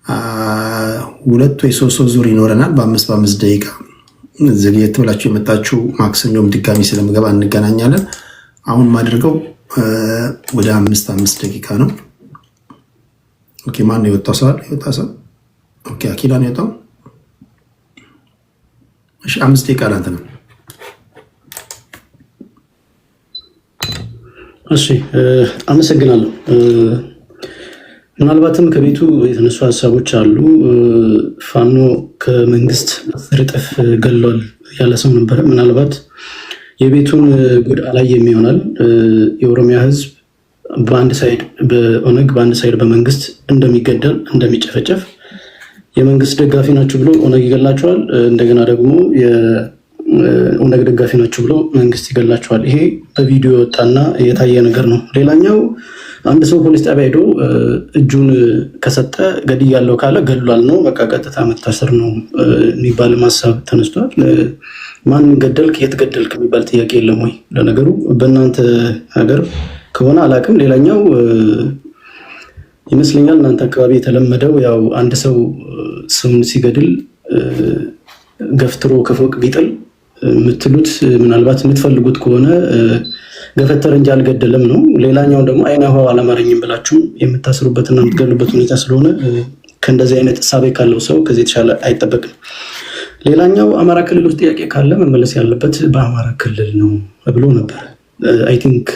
[SPEAKER 2] 2 ወይ 3 ዙር ይኖረናል በ5 ደቂቃ። ዘግየት ብላችሁ የመጣችሁ ማክሰኞም ድጋሚ ስለምገባ እንገናኛለን። አሁን ማደርገው ወደ 5 ደቂቃ ነው። ኦኬ ማን ነው የወጣው? ሰው ኦኬ አኪላ ነው የወጣው። እሺ 5 ደቂቃ ላንተ ነው።
[SPEAKER 5] እሺ አመሰግናለሁ። ምናልባትም ከቤቱ የተነሱ ሀሳቦች አሉ። ፋኖ ከመንግስት 10 እጥፍ ገሏል ያለ ሰው ነበረ። ምናልባት የቤቱን ጉድ አላየም ይሆናል። የኦሮሚያ ህዝብ በአንድ ሳይድ በኦነግ በአንድ ሳይድ በመንግስት እንደሚገደል እንደሚጨፈጨፍ የመንግስት ደጋፊ ናችሁ ብሎ ኦነግ ይገላቸዋል። እንደገና ደግሞ የኦነግ ደጋፊ ናችሁ ብሎ መንግስት ይገላቸዋል። ይሄ በቪዲዮ የወጣና የታየ ነገር ነው። ሌላኛው አንድ ሰው ፖሊስ ጣቢያ ሄዶ እጁን ከሰጠ ገድያለሁ ካለ ገድሏል ነው፣ በቃ ቀጥታ መታሰር ነው የሚባል ሀሳብ ተነስቷል። ማን ገደልክ የት ገደልክ የሚባል ጥያቄ የለም ወይ? ለነገሩ በእናንተ ሀገር ከሆነ አላውቅም። ሌላኛው ይመስለኛል እናንተ አካባቢ የተለመደው ያው አንድ ሰው ሰውን ሲገድል ገፍትሮ ከፎቅ ቢጥል የምትሉት ምናልባት የምትፈልጉት ከሆነ ገፈተር እንጂ አልገደለም ነው። ሌላኛው ደግሞ አይናው አላማረኝም ብላችሁ የምታስሩበትና የምትገሉበት ሁኔታ ስለሆነ ከእንደዚህ አይነት እሳቤ ካለው ሰው ከዚህ የተሻለ አይጠበቅም። ሌላኛው አማራ ክልል ውስጥ ጥያቄ ካለ መመለስ ያለበት በአማራ ክልል ነው ብሎ ነበር። አይ ቲንክ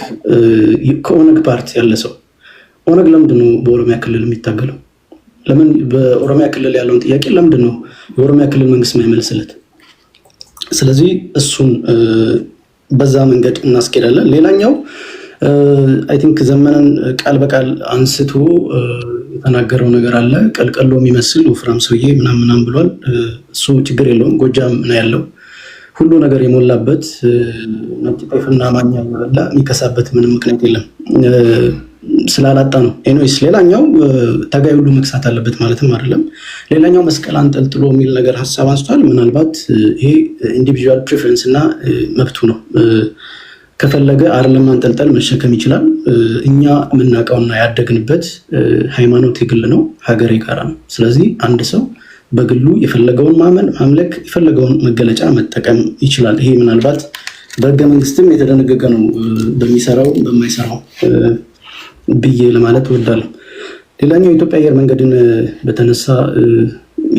[SPEAKER 5] ከኦነግ ፓርቲ ያለ ሰው ኦነግ ለምንድን ነው በኦሮሚያ ክልል የሚታገለው? ለምን በኦሮሚያ ክልል ያለውን ጥያቄ ለምንድን ነው የኦሮሚያ ክልል መንግስት የማይመልስለት? ስለዚህ እሱን በዛ መንገድ እናስኬዳለን። ሌላኛው አይ ቲንክ ዘመንን ቃል በቃል አንስቶ የተናገረው ነገር አለ። ቀልቀሎ የሚመስል ወፍራም ሰውዬ ምናምን ብሏል። እሱ ችግር የለውም፣ ጎጃም ነው ያለው። ሁሉ ነገር የሞላበት ነጥብ ማኛ ያበላ የሚከሳበት ምንም ምክንያት የለም፣ ስላላጣ ነው። ኤኒዌይስ ሌላኛው ታጋይ ሁሉ መክሳት አለበት ማለትም አይደለም። ሌላኛው መስቀል አንጠልጥሎ የሚል ነገር ሀሳብ አንስቷል። ምናልባት ይሄ ኢንዲቪጁዋል ፕሪፈረንስ እና መብቱ ነው። ከፈለገ አይደለም አንጠልጠል መሸከም ይችላል። እኛ የምናውቀውና ያደግንበት ሃይማኖት የግል ነው፣ ሀገር የጋራ ነው። ስለዚህ አንድ ሰው በግሉ የፈለገውን ማመን ማምለክ የፈለገውን መገለጫ መጠቀም ይችላል። ይሄ ምናልባት በህገ መንግስትም የተደነገገ ነው በሚሰራው በማይሰራው ብዬ ለማለት እወዳለሁ። ሌላኛው የኢትዮጵያ አየር መንገድን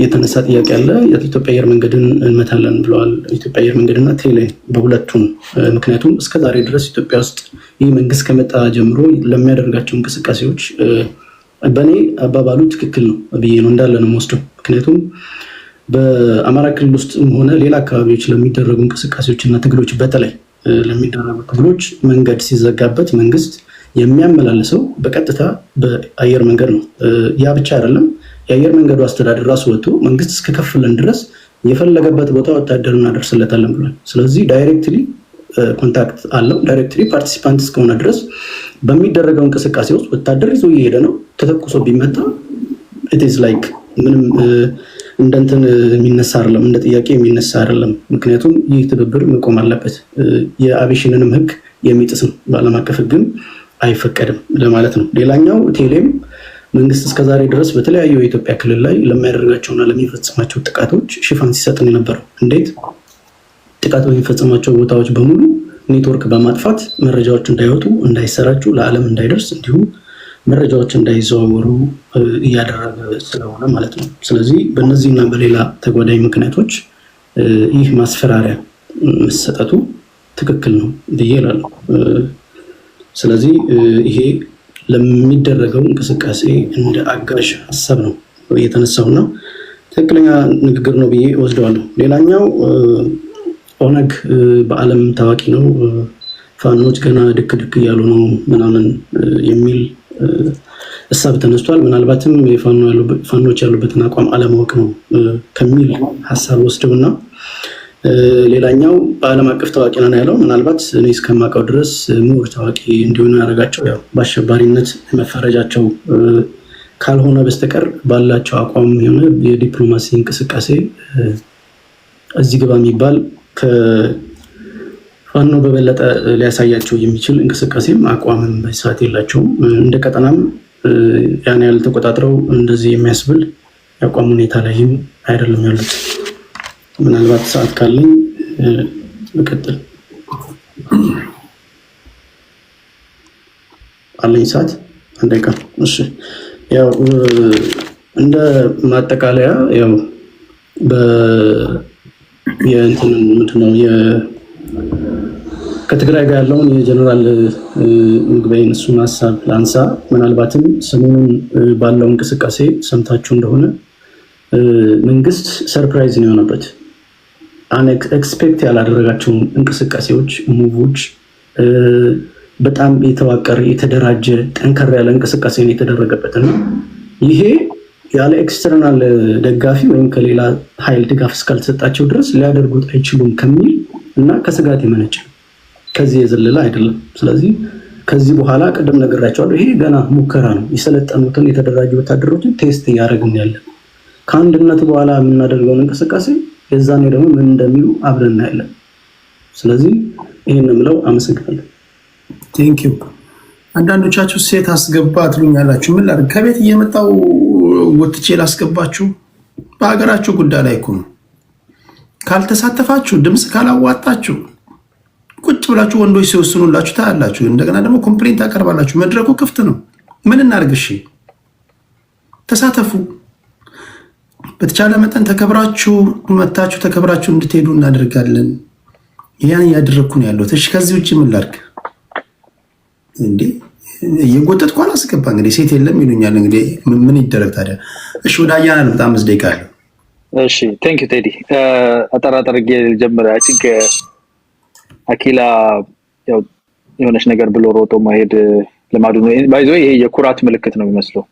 [SPEAKER 5] የተነሳ ጥያቄ አለ። የኢትዮጵያ አየር መንገድን እንመታለን ብለዋል። ኢትዮጵያ አየር መንገድና ቴሌ በሁለቱም። ምክንያቱም እስከዛሬ ድረስ ኢትዮጵያ ውስጥ ይህ መንግስት ከመጣ ጀምሮ ለሚያደርጋቸው እንቅስቃሴዎች በእኔ አባባሉ ትክክል ነው ብዬ ነው እንዳለ ነው የምወስደው። ምክንያቱም በአማራ ክልል ውስጥም ሆነ ሌላ አካባቢዎች ለሚደረጉ እንቅስቃሴዎች እና ትግሎች፣ በተለይ ለሚደረጉ ትግሎች መንገድ ሲዘጋበት መንግስት የሚያመላልሰው በቀጥታ በአየር መንገድ ነው። ያ ብቻ አይደለም። የአየር መንገዱ አስተዳደር ራሱ ወጥቶ መንግስት እስከከፍለን ድረስ የፈለገበት ቦታ ወታደር እናደርስለታለን ብሏል። ስለዚህ ዳይሬክትሊ ኮንታክት አለው። ዳይሬክትሊ ፓርቲሲፓንት እስከሆነ ድረስ በሚደረገው እንቅስቃሴ ውስጥ ወታደር ይዞ እየሄደ ነው። ተተኩሶ ቢመታ ኢት ኢዝ ላይክ ምንም እንደንትን የሚነሳ አይደለም፣ እንደ ጥያቄ የሚነሳ አይደለም። ምክንያቱም ይህ ትብብር መቆም አለበት። የአቪዬሽንንም ህግ የሚጥስ ነው። በዓለም አቀፍ ህግም አይፈቀድም ለማለት ነው። ሌላኛው ቴሌም መንግስት እስከዛሬ ድረስ በተለያዩ የኢትዮጵያ ክልል ላይ ለሚያደርጋቸውና ለሚፈጽማቸው ጥቃቶች ሽፋን ሲሰጥን የነበረው እንዴት ጥቃት በሚፈጽማቸው ቦታዎች በሙሉ ኔትወርክ በማጥፋት መረጃዎች እንዳይወጡ፣ እንዳይሰራጩ፣ ለዓለም እንዳይደርስ እንዲሁም መረጃዎች እንዳይዘዋወሩ እያደረገ ስለሆነ ማለት ነው። ስለዚህ በእነዚህና በሌላ ተጓዳኝ ምክንያቶች ይህ ማስፈራሪያ መሰጠቱ ትክክል ነው ብዬ እላለሁ። ስለዚህ ይሄ ለሚደረገው እንቅስቃሴ እንደ አጋዥ ሀሳብ ነው የተነሳውና ትክክለኛ ንግግር ነው ብዬ ወስደዋለሁ። ሌላኛው ኦነግ በዓለም ታዋቂ ነው፣ ፋኖች ገና ድክ ድክ እያሉ ነው ምናምን የሚል እሳብ ተነስቷል። ምናልባትም ፋኖች ያሉበትን አቋም አለማወቅ ነው ከሚል ሀሳብ ወስደውና ሌላኛው በዓለም አቀፍ ታዋቂ ነው ያለው። ምናልባት እኔ እስከማውቀው ድረስ ምሁር ታዋቂ እንዲሆኑ ያደረጋቸው ያው በአሸባሪነት መፈረጃቸው ካልሆነ በስተቀር ባላቸው አቋም የሆነ የዲፕሎማሲ እንቅስቃሴ እዚህ ግባ የሚባል ከፋኖ በበለጠ ሊያሳያቸው የሚችል እንቅስቃሴም አቋምም በሰዓት የላቸውም። እንደ ቀጠናም ያን ያህል ተቆጣጥረው እንደዚህ የሚያስብል የአቋም ሁኔታ ላይም አይደለም ያሉት። ምናልባት ሰዓት ካለኝ ልቀጥል። አለኝ ሰዓት አንድ ደቂቃ። እሺ፣ ያው እንደ ማጠቃለያ ያው የእንትን ምንድነው ከትግራይ ጋር ያለውን የጀነራል ምግበይን እሱን ሀሳብ ላንሳ። ምናልባትም ሰሞኑን ባለው እንቅስቃሴ ሰምታችሁ እንደሆነ መንግስት ሰርፕራይዝ ነው የሆነበት። ኤክስፔክት ያላደረጋቸውን እንቅስቃሴዎች፣ ሙቮች፣ በጣም የተዋቀረ የተደራጀ ጠንከር ያለ እንቅስቃሴ ነው የተደረገበት እና ይሄ ያለ ኤክስተርናል ደጋፊ ወይም ከሌላ ኃይል ድጋፍ እስካልተሰጣቸው ድረስ ሊያደርጉት አይችሉም ከሚል እና ከስጋት የመነጨ ከዚህ የዘለለ አይደለም። ስለዚህ ከዚህ በኋላ ቅድም ነግራቸዋለሁ፣ ይሄ ገና ሙከራ ነው። የሰለጠኑትን የተደራጁ ወታደሮችን ቴስት እያደረግን ያለን ከአንድነት በኋላ የምናደርገውን እንቅስቃሴ የዛኔ ደግሞ ምን እንደሚሉ አብረን እናያለን። ስለዚህ ይህን የምለው አመሰግናለሁ።
[SPEAKER 2] ቴንኪው። አንዳንዶቻችሁ ሴት አስገባ ትሉኛላችሁ። ምን ላድርግ? ከቤት እየመጣው ወጥቼ ላስገባችሁ? በሀገራችሁ ጉዳይ ላይ እኮ ነው። ካልተሳተፋችሁ፣ ድምፅ ካላዋጣችሁ ቁጭ ብላችሁ ወንዶች ሲወስኑላችሁ ታያላችሁ። እንደገና ደግሞ ኮምፕሌንት ታቀርባላችሁ። መድረኩ ክፍት ነው። ምን እናድርግ? እሺ ተሳተፉ። በተቻለ መጠን ተከብራችሁ መታችሁ ተከብራችሁ እንድትሄዱ እናደርጋለን። ያን እያደረግኩ ነው ያለሁት። እሺ ከዚህ ውጭ ምን ላድርግ እንዴ? እየጎተትኩ አላስገባ። እንግዲህ ሴት የለም ይሉኛል። እንግዲህ ምን ይደረግ ታዲያ? እሺ ወደ አያና ነው። በጣም 5 ደቂቃ አለ።
[SPEAKER 9] እሺ ቴንክ ዩ ቴዲ። አጠራጠር ጀምረ አይ ቲንክ አኪላ ያው የሆነች ነገር ብሎ ሮጦ ማሄድ ልማዱ ነው። ባይዞ ይሄ የኩራት ምልክት ነው የሚመስለው።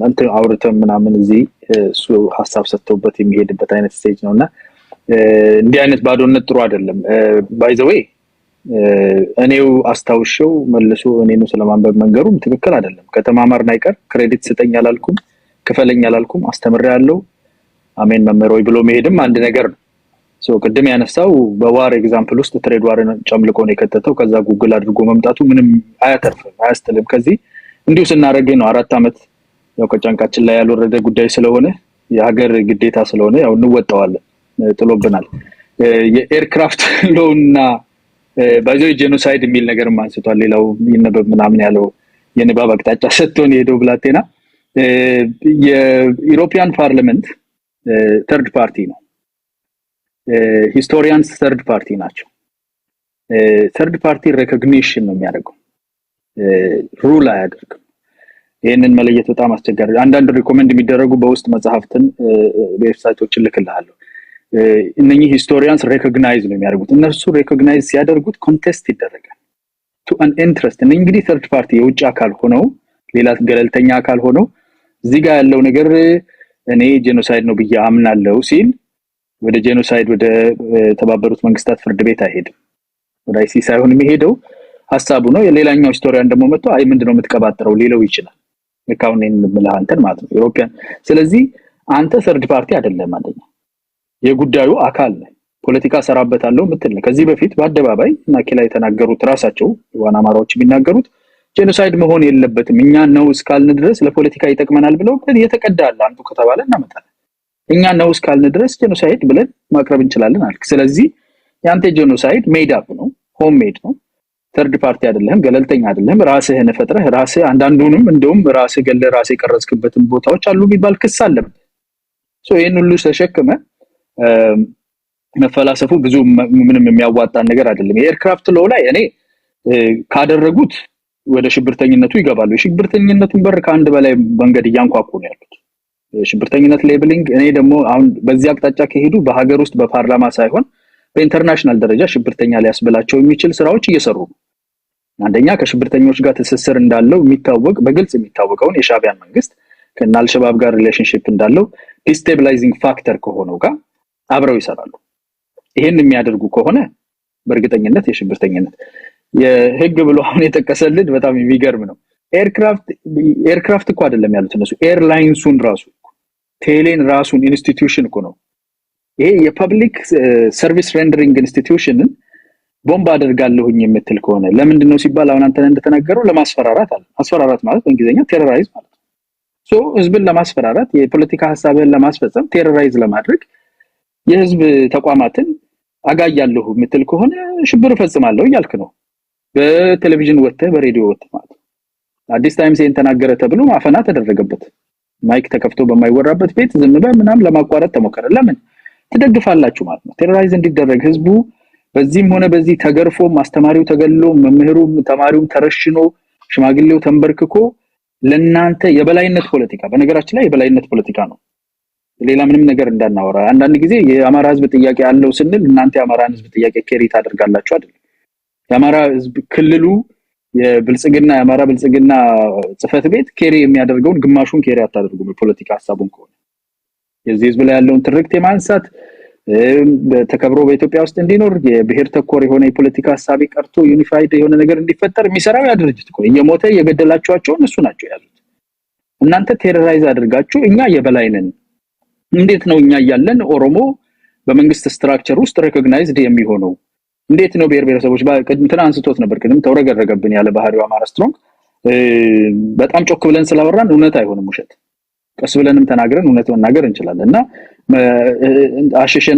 [SPEAKER 9] አንተ አውርተን ምናምን እዚህ እሱ ሀሳብ ሰጥተውበት የሚሄድበት አይነት ስቴጅ ነውና እንዲህ አይነት ባዶነት ጥሩ አይደለም። ባይዘ ወይ እኔው አስታውሽው መልሶ እኔኑ ስለማንበብ መንገሩም ትክክል አይደለም። ከተማማርን አይቀር ክሬዲት ስጠኝ አላልኩም፣ ክፈለኝ አላልኩም፣ አስተምሬያለሁ አሜን መመሮይ ብሎ መሄድም አንድ ነገር ነው። ቅድም ያነሳው በዋር ኤግዛምፕል ውስጥ ትሬድ ዋርን ጨምልቆ ነው የከተተው። ከዛ ጉግል አድርጎ መምጣቱ ምንም አያተርፍም አያስጥልም። ከዚህ እንዲሁ ስናደርግ ነው 4 ዓመት ያው ከጫንቃችን ላይ ያልወረደ ጉዳይ ስለሆነ የሀገር ግዴታ ስለሆነ ያው እንወጣዋለን፣ ጥሎብናል። የኤርክራፍት ሎውና ባይዞ ጄኖሳይድ የሚል ነገር አንስቷል። ሌላው ይነበብ ምናምን ያለው የንባብ አቅጣጫ ሰጥቶን የሄደው ብላቴና የዩሮፒያን ፓርላመንት ተርድ ፓርቲ ነው። ሂስቶሪያንስ ተርድ ፓርቲ ናቸው። ተርድ ፓርቲ ሬኮግኒሽን ነው የሚያደርገው፣ ሩል አያደርግም። ይሄንን መለየት በጣም አስቸጋሪ። አንዳንድ ሪኮመንድ የሚደረጉ በውስጥ መጽሐፍትን ዌብሳይቶችን ልክልሃለሁ። እነኚህ ሂስቶሪያንስ ሬኮግናይዝ ነው የሚያደርጉት። እነሱ ሬኮግናይዝ ሲያደርጉት ኮንቴስት ይደረጋል ቱ አን ኢንትረስት። እንግዲህ ተርድ ፓርቲ የውጭ አካል ሆነው ሌላ ገለልተኛ አካል ሆነው እዚህ ጋር ያለው ነገር እኔ ጄኖሳይድ ነው ብዬ አምናለሁ ሲል ወደ ጄኖሳይድ ወደ ተባበሩት መንግስታት ፍርድ ቤት አይሄድም። ወደ አይሲሲ ሳይሆን የሚሄደው ሐሳቡ ነው። የሌላኛው ሂስቶሪያን ደግሞ መጥቶ አይ ምንድነው የምትቀባጥረው ሊለው ይችላል። ለካውን እንብላ አንተን ማለት ነው ዩሮፒያን። ስለዚህ አንተ ሰርድ ፓርቲ አይደለም ማለት ነው፣ የጉዳዩ አካል ነህ። ፖለቲካ ሰራበታለሁ ምትል ነው። ከዚህ በፊት በአደባባይ እና ኪላ የተናገሩት ራሳቸው ዋና አማራዎች የሚናገሩት ጄኖሳይድ መሆን የለበትም እኛ ነው እስካልን ድረስ ለፖለቲካ ይጠቅመናል ብለው የተቀዳለ አንዱ ከተባለ እናመጣለን። እኛ ነው እስካልን ድረስ ጄኖሳይድ ብለን ማቅረብ እንችላለን አልክ። ስለዚህ ያንተ ጄኖሳይድ ሜድ አፕ ነው፣ ሆም ሜድ ነው። ተርድ ፓርቲ አይደለም፣ ገለልተኛ አይደለም። ራስህን ፈጥረህ ራስህ አንዳንዱንም እንደውም ራስህ ገለ ራስህ የቀረጽክበትን ቦታዎች አሉ ቢባል ክስ አለበት። ይሄን ሁሉ ተሸክመ መፈላሰፉ ብዙ ምንም የሚያዋጣን ነገር አይደለም። የኤርክራፍት ሎው ላይ እኔ ካደረጉት ወደ ሽብርተኝነቱ ይገባሉ። የሽብርተኝነቱን በር ከአንድ በላይ መንገድ እያንኳኩ ነው ያሉት። ሽብርተኝነት ሌብሊንግ እኔ ደግሞ አሁን በዚህ አቅጣጫ ከሄዱ በሀገር ውስጥ በፓርላማ ሳይሆን በኢንተርናሽናል ደረጃ ሽብርተኛ ሊያስብላቸው የሚችል ስራዎች እየሰሩ ነው። አንደኛ ከሽብርተኞች ጋር ትስስር እንዳለው የሚታወቅ በግልጽ የሚታወቀውን የሻዕቢያን መንግስት ከና አልሸባብ ጋር ሪሌሽንሺፕ እንዳለው ዲስቴብላይዚንግ ፋክተር ከሆነው ጋር አብረው ይሰራሉ። ይሄን የሚያደርጉ ከሆነ በእርግጠኝነት የሽብርተኝነት የህግ ብሎ አሁን የተቀሰልድ በጣም የሚገርም ነው። ኤርክራፍት እኮ አይደለም ያሉት እነሱ ኤርላይንሱን ራሱ ቴሌን ራሱን ኢንስቲትዩሽን እኮ ነው። ይሄ የፐብሊክ ሰርቪስ ሬንደሪንግ ኢንስቲትዩሽንን ቦምብ አደርጋለሁኝ የምትል ከሆነ ለምንድን ነው ሲባል አሁን አንተ እንደተናገረው ለማስፈራራት አለ። ማስፈራራት ማለት በእንግሊዝኛ ቴሮራይዝ ማለት ነው። ህዝብን ለማስፈራራት የፖለቲካ ሐሳብን ለማስፈጸም ቴሮራይዝ ለማድረግ የህዝብ ተቋማትን አጋያለሁ የምትል ከሆነ ሽብር ፈጽማለሁ እያልክ ነው። በቴሌቪዥን ወጥተህ በሬዲዮ ወጥተህ ማለት አዲስ ታይምስ ተናገረ ተብሎ ማፈና ተደረገበት። ማይክ ተከፍቶ በማይወራበት ቤት ዝም ብለህ ምናምን ለማቋረጥ ተሞከረ። ለምን ትደግፋላችሁ ማለት ነው? ቴሮራይዝ እንዲደረግ ህዝቡ በዚህም ሆነ በዚህ ተገርፎ ማስተማሪው ተገሎ መምህሩም ተማሪውም ተረሽኖ ሽማግሌው ተንበርክኮ ለናንተ የበላይነት ፖለቲካ በነገራችን ላይ የበላይነት ፖለቲካ ነው። ሌላ ምንም ነገር እንዳናወራ አንዳንድ ጊዜ የአማራ ህዝብ ጥያቄ አለው ስንል እናንተ የአማራን ህዝብ ጥያቄ ኬሪ ታደርጋላችሁ አይደል? የአማራ ህዝብ ክልሉ የአማራ ብልጽግና ጽፈት ቤት ኬሪ የሚያደርገውን ግማሹን ኬሪ አታደርጉም። የፖለቲካ ሐሳቡን ከሆነ የዚህ ህዝብ ላይ ያለውን ትርክት የማንሳት ተከብሮ በኢትዮጵያ ውስጥ እንዲኖር የብሔር ተኮር የሆነ የፖለቲካ ሐሳብ ቀርቶ ዩኒፋይድ የሆነ ነገር እንዲፈጠር የሚሰራው ያ ድርጅት እኮ እየሞተ የገደላችኋቸው እነሱ ናቸው ያሉት። እናንተ ቴሮራይዝ አድርጋችሁ እኛ የበላይ ነን። እንዴት ነው እኛ ያለን ኦሮሞ በመንግስት ስትራክቸር ውስጥ ሬኮግናይዝድ የሚሆነው? እንዴት ነው ብሔር ብሔረሰቦች እንትና አንስቶት ነበር ቅድም ተወረገረገብን ያለ ባህሪው አማራ ስትሮንግ በጣም ጮክ ብለን ስላወራን እውነት አይሆንም ውሸት ቀስ ብለንም ተናግረን እውነት መናገር እንችላለንና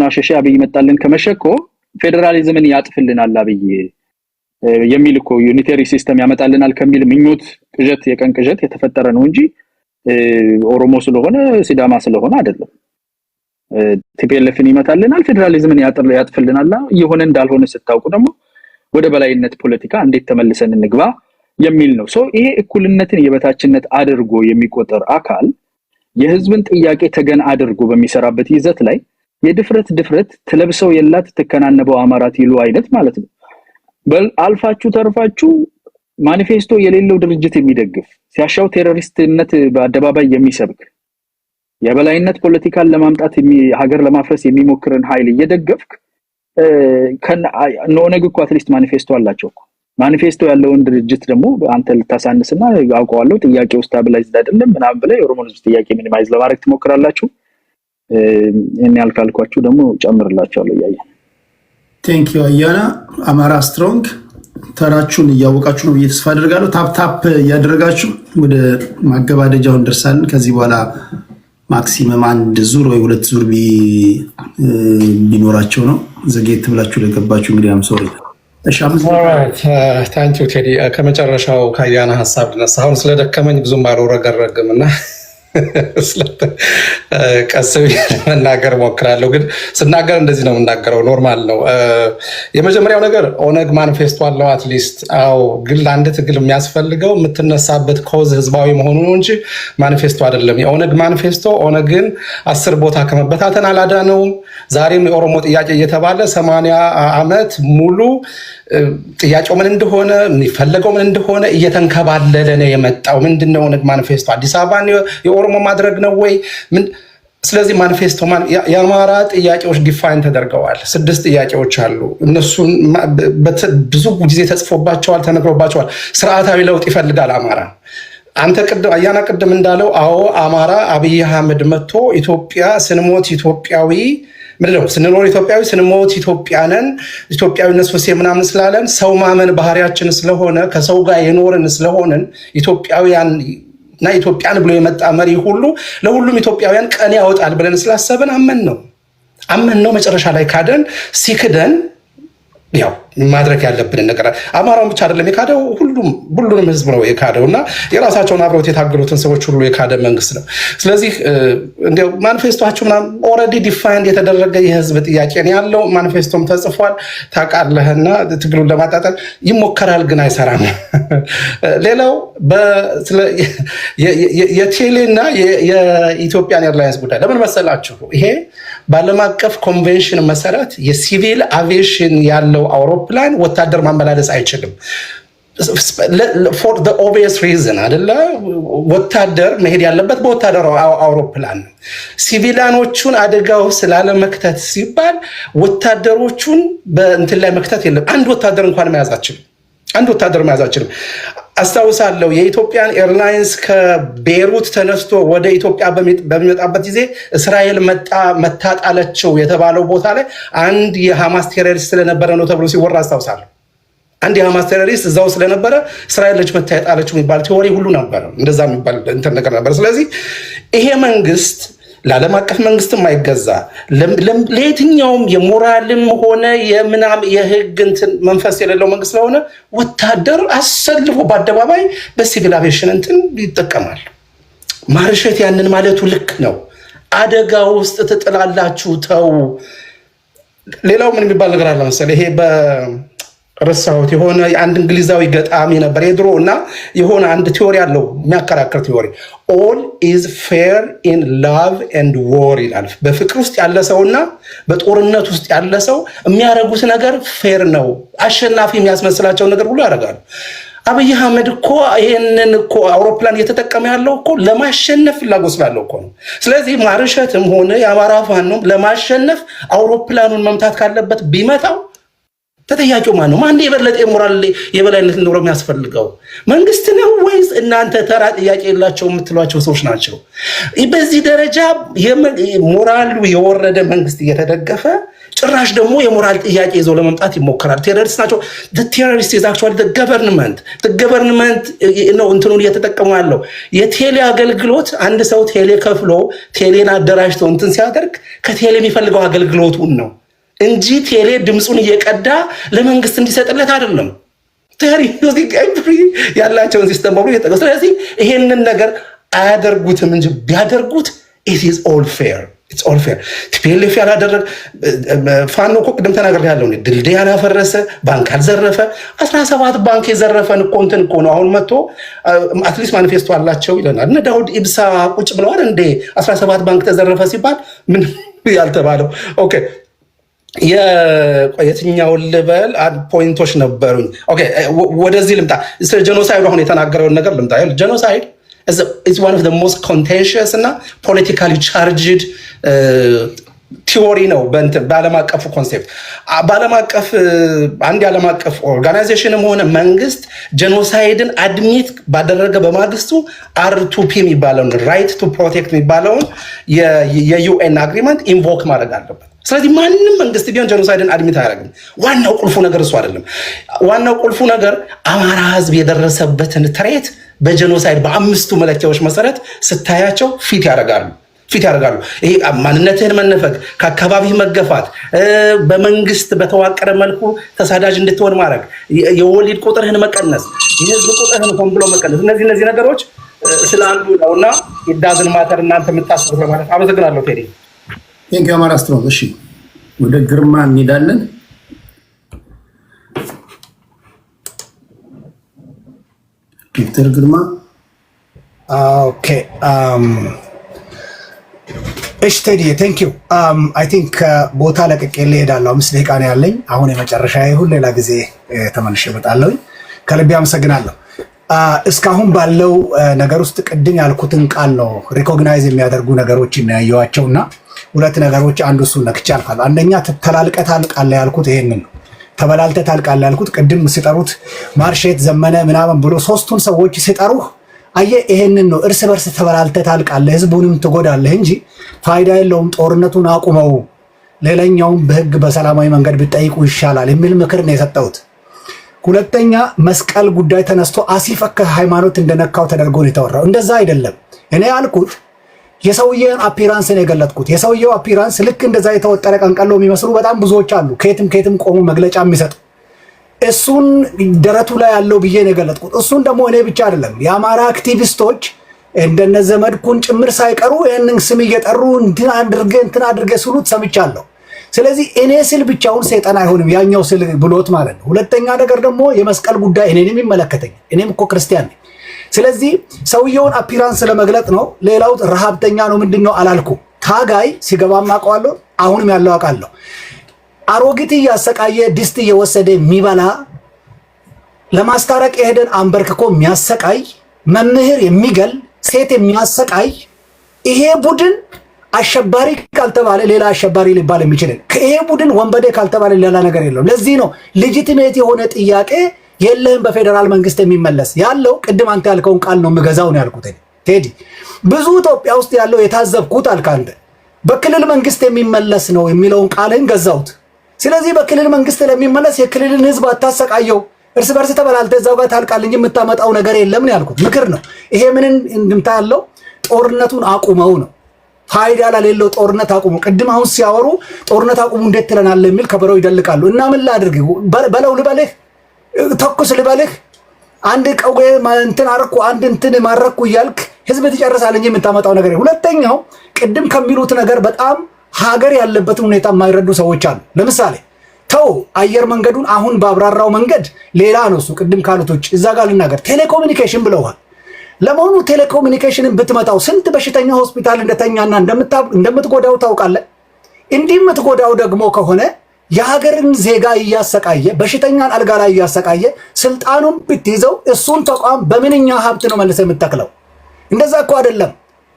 [SPEAKER 9] አሸሸ አብይ መጣልን ከመሸኮ ፌደራሊዝምን ያጥፍልናል አብይ የሚል እኮ ዩኒታሪ ሲስተም ያመጣልናል ከሚል ምኞት ቅዠት የቀን ቅዠት የተፈጠረ ነው እንጂ ኦሮሞ ስለሆነ ሲዳማ ስለሆነ አይደለም። ቲፒኤልኤፍን ይመጣልናል ፌደራሊዝምን ያጥፍልናል የሆነ እንዳልሆነ ስታውቁ ደግሞ ወደ በላይነት ፖለቲካ እንዴት ተመልሰን እንግባ የሚል ነው። ይሄ እኩልነትን የበታችነት አድርጎ የሚቆጠር አካል የህዝብን ጥያቄ ተገን አድርጎ በሚሰራበት ይዘት ላይ የድፍረት ተለብሰው የላት ተከናነበው አማራት ይሉ አይነት ማለት ነው። በል አልፋችሁ ተርፋችሁ ማኒፌስቶ የሌለው ድርጅት የሚደግፍ ሲያሻው ቴሮሪስትነት በአደባባይ የሚሰብክ የበላይነት ፖለቲካን ለማምጣት ሀገር ለማፍረስ የሚሞክርን ኃይል እየደገፍክ ከነኦነግ እኮ አትሊስት ማኒፌስቶ አላቸው። ማኒፌስቶ ያለውን ድርጅት ደግሞ አንተ ልታሳንስና አውቀዋለሁ ጥያቄ ውስጥ አብላይዝ አይደለም ምናምን ብለ የኦሮሞ ህዝብ ጥያቄ ሚኒማይዝ ለማድረግ ትሞክራላችሁ። እኔ ያልካልኳችሁ ደግሞ ጨምርላችኋለሁ።
[SPEAKER 2] ቴንክ ዩ አያና። አማራ ስትሮንግ ተራችሁን እያወቃችሁ ነው ተስፋ አደርጋለሁ። ታፕ እያደረጋችሁ ወደ ማገባደጃው እንደርሳለን። ከዚህ በኋላ ማክሲመም አንድ ዙር ወይ ሁለት ዙር ቢኖራቸው ነው። ዘጌት ብላችሁ ለገባችሁ እንግዲህ አም ሶሪ።
[SPEAKER 10] ታንኪዩ ቴዲ። ከመጨረሻው ከአያና ሀሳብ ልነሳ። አሁን ስለደከመኝ ብዙም አልወረገረግም እና ቀስ ብዬ መናገር ሞክራለሁ። ግን ስናገር እንደዚህ ነው የምናገረው፣ ኖርማል ነው። የመጀመሪያው ነገር ኦነግ ማኒፌስቶ አለው አትሊስት። አዎ፣ ግን ለአንድ ትግል የሚያስፈልገው የምትነሳበት ኮዝ ህዝባዊ መሆኑ ነው እንጂ ማኒፌስቶ አይደለም። የኦነግ ማኒፌስቶ ኦነግን 10 ቦታ ከመበታተን አላዳነውም። ዛሬም የኦሮሞ ጥያቄ እየተባለ 80 ዓመት ሙሉ ጥያቄው ምን እንደሆነ የሚፈለገው ምን እንደሆነ እየተንከባለለ ነው የመጣው። ምንድነው ኦነግ ማኒፌስቶ? አዲስ አበባን የኦሮሞ ማድረግ ነው ወይ? ስለዚህ ማኒፌስቶ የአማራ ጥያቄዎች ዲፋይን ተደርገዋል። 6 ጥያቄዎች አሉ። እነሱን ብዙ ጊዜ ተጽፎባቸዋል፣ ተነግሮባቸዋል። ስርዓታዊ ለውጥ ይፈልጋል አማራ። አያና ቅድም እንዳለው አዎ አማራ አብይ አህመድ መጥቶ ኢትዮጵያ ስንሞት ኢትዮጵያዊ ምንድነው ስንኖር ኢትዮጵያዊ ስንሞት ኢትዮጵያንን ኢትዮጵያዊነት ሱሴ ምናምን ስላለን ሰው ማመን ባህሪያችን ስለሆነ ከሰው ጋር የኖርን ስለሆነን ኢትዮጵያውያን እና ኢትዮጵያን ብሎ የመጣ መሪ ሁሉ ለሁሉም ኢትዮጵያውያን ቀን ያወጣል ብለን ስላሰብን አመን ነው። መጨረሻ ላይ ካደን ሲክደን ያው ማድረግ ያለብን ነገር አማራውን ብቻ አይደለም የካደው፣ ሁሉንም ህዝብ ነው የካደው እና የራሳቸውን አብረውት የታገሉትን ሰዎች ሁሉ የካደ መንግስት ነው። ስለዚህ እንዲያው ማኒፌስቶአችሁ ምናምን ኦልሬዲ ዲፋይንድ የተደረገ የህዝብ ጥያቄ ነው ያለው። ማኒፌስቶም ተጽፏል ታውቃለህና ትግሉን ለማጣጣል ይሞከራል፣ ግን አይሰራም። ሌላው የቴሌና የኢትዮጵያን ኤርላይንስ ጉዳይ ለምን መሰላችሁ? ይሄ በዓለም አቀፍ ኮንቬንሽን መሰረት የሲቪል አቪዬሽን ያለው አውሮፕላን ወታደር ማመላለስ አይችልም። for the obvious reason አይደለ? ወታደር መሄድ ያለበት በወታደር አውሮፕላን ነው። ሲቪላኖቹን አደጋው ስላለመክተት ሲባል ወታደሮቹን በእንትን ላይ መክተት የለም። አንድ ወታደር እንኳን መያዝ አችልም። አስታውሳለሁ የኢትዮጵያን ኤርላይንስ ከቤሩት ተነስቶ ወደ ኢትዮጵያ በሚመጣበት ጊዜ እስራኤል መታጣለችው የተባለው ቦታ ላይ አንድ የሐማስ ቴሮሪስት ስለነበረ ነው ተብሎ ሲወራ አስታውሳለሁ። አንድ የሐማስ ቴሮሪስት እዛው ስለነበረ እስራኤል ልጅ መታጣለችው የሚባል ቴዎሪ ሁሉ ነበር፣ እንደዛ የሚባል እንትን ነገር ነበር። ስለዚህ ይሄ መንግስት ለዓለም አቀፍ መንግስትም አይገዛ፣ ለየትኛውም የሞራልም ሆነ የምናም የህግ እንትን መንፈስ የሌለው መንግስት ስለሆነ ወታደር አሰልፎ በአደባባይ በሲቪል አቪዬሽን እንትን ይጠቀማል። ማርሸት ያንን ማለቱ ልክ ነው። አደጋ ውስጥ ትጥላላችሁ፣ ተው። ሌላው ምን የሚባል ነገር አለ መሰለህ? ይሄ ረሳሁት የሆነ አንድ እንግሊዛዊ ገጣሚ ነበር የድሮ እና የሆነ አንድ ቲዮሪ አለው የሚያከራክር ቲዮሪ all is fair in love and war ይላል። በፍቅር ውስጥ ያለ ሰውና በጦርነት ውስጥ ያለ ሰው የሚያደርጉት ነገር ፌር ነው። አሸናፊ የሚያስመስላቸው ነገር ሁሉ ያደርጋሉ። አብይ አህመድ እኮ ይሄንን እኮ አውሮፕላን እየተጠቀመ ያለው እኮ ለማሸነፍ ፍላጎት ስላለው እኮ ነው። ስለዚህ ማርሸትም ሆነ የአማራ ፋኖም ለማሸነፍ አውሮፕላኑን መምታት ካለበት ቢመታው ተጠያቂው ማን ነው? ማን የበለጠ የሞራል የበላይነት እንደሆነ የሚያስፈልገው መንግስት ነው ወይስ እናንተ ተራ ጥያቄ የላቸው የምትሏቸው ሰዎች ናቸው? በዚህ ደረጃ ሞራሉ የወረደ መንግስት እየተደገፈ ጭራሽ ደግሞ የሞራል ጥያቄ ይዘው ለመምጣት ይሞከራል። ቴሮሪስት ናቸው። ቴሮሪስት is actually the government ነው እንትኑን እየተጠቀሙ ያለው። የቴሌ አገልግሎት አንድ ሰው ቴሌ ከፍሎ ቴሌን አደራጅቶ እንትን ሲያደርግ ከቴሌ የሚፈልገው አገልግሎቱን ነው እንጂ ቴሌ ድምፁን እየቀዳ ለመንግስት እንዲሰጥለት አይደለም። ያላቸውን ሲስተም በሙሉ እየጠቀሙ ስለዚህ ይሄንን ነገር አያደርጉትም እንጂ ቢያደርጉት it is all fair. It's all fair. ቲፒኤልኤፍ ያላደረግ ፋኖ እኮ ቅድም ተናግሬያለሁ። ድልድይ ያላፈረሰ ባንክ አልዘረፈ 17 ባንክ የዘረፈን እኮ እንትን እኮ ነው። አሁን መጥቶ አትሊስት ማኒፌስቶ አላቸው ይለናል። እነ ዳውድ ኢብሳ ቁጭ ብለዋል እንደ 17 ባንክ ተዘረፈ ሲባል ምን ያልተባለው? ኦኬ የትኛውን ልበል? ፖይንቶች ነበሩኝ። ኦኬ ወደዚህ ልምጣ። ስለ ጄኖሳይድ አሁን የተናገረውን ነገር ልምጣ። ጄኖሳይድ is one of the most contentious እና politically charged ቲዎሪ ነው በዓለም አቀፉ ኮንሴፕት። በዓለም አቀፍ አንድ የዓለም አቀፍ ኦርጋናይዜሽንም ሆነ መንግስት ጄኖሳይድን አድሚት ባደረገ በማግስቱ R2P የሚባለውን ራይት ቱ ፕሮቴክት የሚባለውን የዩኤን አግሪመንት ኢንቮክ ማድረግ አለበት። ስለዚህ ማንም መንግስት ቢሆን ጄኖሳይድን አድሚት አያደርግም። ዋናው ቁልፉ ነገር እሱ አይደለም። ዋናው ቁልፉ ነገር አማራ ህዝብ የደረሰበትን ትሬት በጄኖሳይድ በ5 መለኪያዎች መሰረት ስታያቸው ፊት ያደርጋሉ። ፊት ያደርጋሉ። ይሄ ማንነትህን መነፈግ፣ ከአካባቢ መገፋት፣ በመንግስት በተዋቀረ መልኩ ተሳዳጅ እንድትሆን ማድረግ፣ የወሊድ ቁጥርህን መቀነስ፣ የህዝብ ቁጥርህን ሆን ብሎ መቀነስ፣ እነዚህ ነገሮች ስላሉ ነውና ኢዳዝን ማተር እናንተ የምታስቡት ማለት። አመሰግናለሁ ቴዲ።
[SPEAKER 2] ቴንክ ዩ አማራ ስትሮንግ። እሺ ወደ ግርማ እንሄዳለን። ዶክተር ግርማ።
[SPEAKER 1] ኦኬ እሺ ቴዲ ቴንክ ዩ። አይ ቲንክ ቦታ ለቅቄ እሄዳለሁ። 5 ደቂቃ ነው ያለኝ አሁን የመጨረሻ ይሁን። ሌላ ጊዜ ተመልሼ እመጣለሁ። ከልቤ አመሰግናለሁ። እስካሁን ባለው ነገር ውስጥ ቅድም ያልኩትን ቃል ነው ሪኮግናይዝ የሚያደርጉ ነገሮች እናያየዋቸውና ሁለት ነገሮች አንዱ እሱን ነክቼ አልፋለሁ። አንደኛ ተላልቀህ ታልቃለህ ያልኩት ይሄንን ነው። ተበላልተህ ታልቃለህ ያልኩት ቅድም ሲጠሩት ማርሼት ዘመነ ምናምን ብሎ ሶስቱን ሰዎች ሲጠሩህ አየህ ይሄንን ነው። እርስ በርስ ተበላልተህ ታልቃለህ፣ ህዝቡንም ትጎዳለህ እንጂ ፋይዳ የለውም። ጦርነቱን አቁመው ሌላኛውም በህግ በሰላማዊ መንገድ ቢጠይቁ ይሻላል የሚል ምክር ነው የሰጠሁት። ሁለተኛ መስቀል ጉዳይ ተነስቶ አሲፈከ ሃይማኖት እንደነካው ተደርጎ ነው የተወራው። እንደዛ አይደለም። እኔ ያልኩት የሰውየውን አፒራንስ ነው የገለጥኩት። የሰውየው አፒራንስ ልክ እንደዛ የተወጠረ ቀንቀሎ የሚመስሉ በጣም ብዙዎች አሉ፣ ከየትም ቆሙ መግለጫ የሚሰጡ እሱን ደረቱ ላይ ያለው ብዬ ነው የገለጥኩት። እሱን ደግሞ እኔ ብቻ አይደለም የአማራ አክቲቪስቶች እንደነ ዘመድኩን ጭምር ሳይቀሩ ይህንን ስም እየጠሩ እንትን አድርገ ስሉት ሰምቻለሁ። ስለዚህ እኔ ስል ብቻውን ሰይጣን አይሆንም፣ ያኛው ስል ብሎት ማለት ነው። ሁለተኛ ነገር ደግሞ የመስቀል ጉዳይ እኔንም ይመለከተኛል። እኔም እኮ ክርስቲያን ነኝ። ስለዚህ ሰውየውን አፒራንስ ለመግለጥ ነው። ሌላው ረሃብተኛ ነው ምንድነው አላልኩ። ታጋይ ሲገባም አውቀዋለሁ፣ አሁንም ያለው አውቃለሁ። አሮጊት እያሰቃየ ድስት እየወሰደ የሚበላ ለማስታረቅ የሄደን አንበርክኮ የሚያሰቃይ መምህር የሚገል ሴት የሚያሰቃይ ይሄ ቡድን አሸባሪ ካልተባለ ሌላ አሸባሪ ሊባል የሚችል ከይሄ ቡድን ወንበዴ ካልተባለ ሌላ ነገር የለውም። ለዚህ ነው ሌጂቲሜት የሆነ ጥያቄ የለህም በፌደራል መንግስት የሚመለስ ያለው። ቅድም አንተ ያልከውን ቃል ነው የምገዛው ነው ያልኩት ቴዲ። ብዙ ኢትዮጵያ ውስጥ ያለው የታዘብኩት አልካንተ በክልል መንግስት የሚመለስ ነው የሚለውን ቃልን ገዛውት። ስለዚህ በክልል መንግስት ለሚመለስ የክልልን ህዝብ አታሰቃየው፣ እርስ በርስ ተበላልተ እዛው ጋር ታልቃል እንጂ የምታመጣው ነገር የለም ነው ያልኩት። ምክር ነው ይሄ። ምንን እንድምታ ያለው ጦርነቱን አቁመው ነው። ፋይዳ ለሌለው ጦርነት አቁሙ። ቅድም አሁን ሲያወሩ ጦርነት አቁሙ እንዴት ትለናለህ የሚል ከበረው ይደልቃሉ። እና ምን ላድርግ በለው ልበልህ፣ ተኩስ ልበልህ፣ አንድ ቀዌ እንትን አርኩ አንድ እንትን ማረኩ እያልክ ህዝብ ትጨርሳለህ እንጂ የምታመጣው ነገር። ሁለተኛው ቅድም ከሚሉት ነገር በጣም ሀገር ያለበትን ሁኔታ የማይረዱ ሰዎች አሉ። ለምሳሌ ተው አየር መንገዱን አሁን ባብራራው መንገድ ሌላ ነው እሱ። ቅድም ካሉት ውጭ እዛ ጋር ልናገር ቴሌኮሙኒኬሽን ብለዋል። ለመሆኑ ቴሌኮሙኒኬሽንን ብትመጣው ስንት በሽተኛ ሆስፒታል እንደተኛና እንደምትጎዳው ታውቃለህ? እንዲህ የምትጎዳው ደግሞ ከሆነ የሀገርን ዜጋ እያሰቃየ በሽተኛን አልጋ ላይ እያሰቃየ ስልጣኑን ብትይዘው እሱን ተቋም በምንኛ ሀብት ነው መልሰህ የምትተክለው? እንደዛ እኮ አይደለም።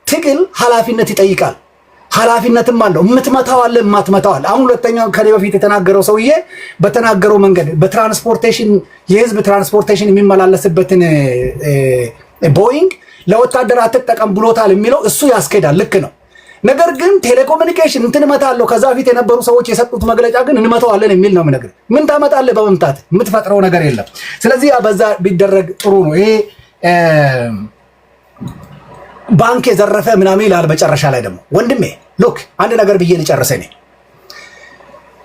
[SPEAKER 1] ትግል ኃላፊነት ይጠይቃል። ኃላፊነትም አለው። የምትመታው አለ፣ የማትመታው አለ። አሁን ሁለተኛው ከኔ በፊት የተናገረው ሰውዬ በተናገረው መንገድ በትራንስፖርቴሽን የህዝብ ትራንስፖርቴሽን የሚመላለስበትን ቦይንግ ለወታደር አትጠቀም ብሎታል የሚለው እሱ ያስኬዳል፣ ልክ ነው። ነገር ግን ቴሌኮሙኒኬሽን እንትን እመታለሁ ከዛ በፊት የነበሩ ሰዎች የሰጡት መግለጫ ግን እንመታዋለን የሚል ነው። ነገር ምን ታመጣለህ? በመምታት የምትፈጥረው ነገር የለም። ስለዚህ በዛ ቢደረግ ጥሩ ነው። ይሄ ባንክ የዘረፈ ምናምን ይላል። መጨረሻ ላይ ደግሞ ወንድሜ ሉክ አንድ ነገር ብዬ ልጨርሰ እኔ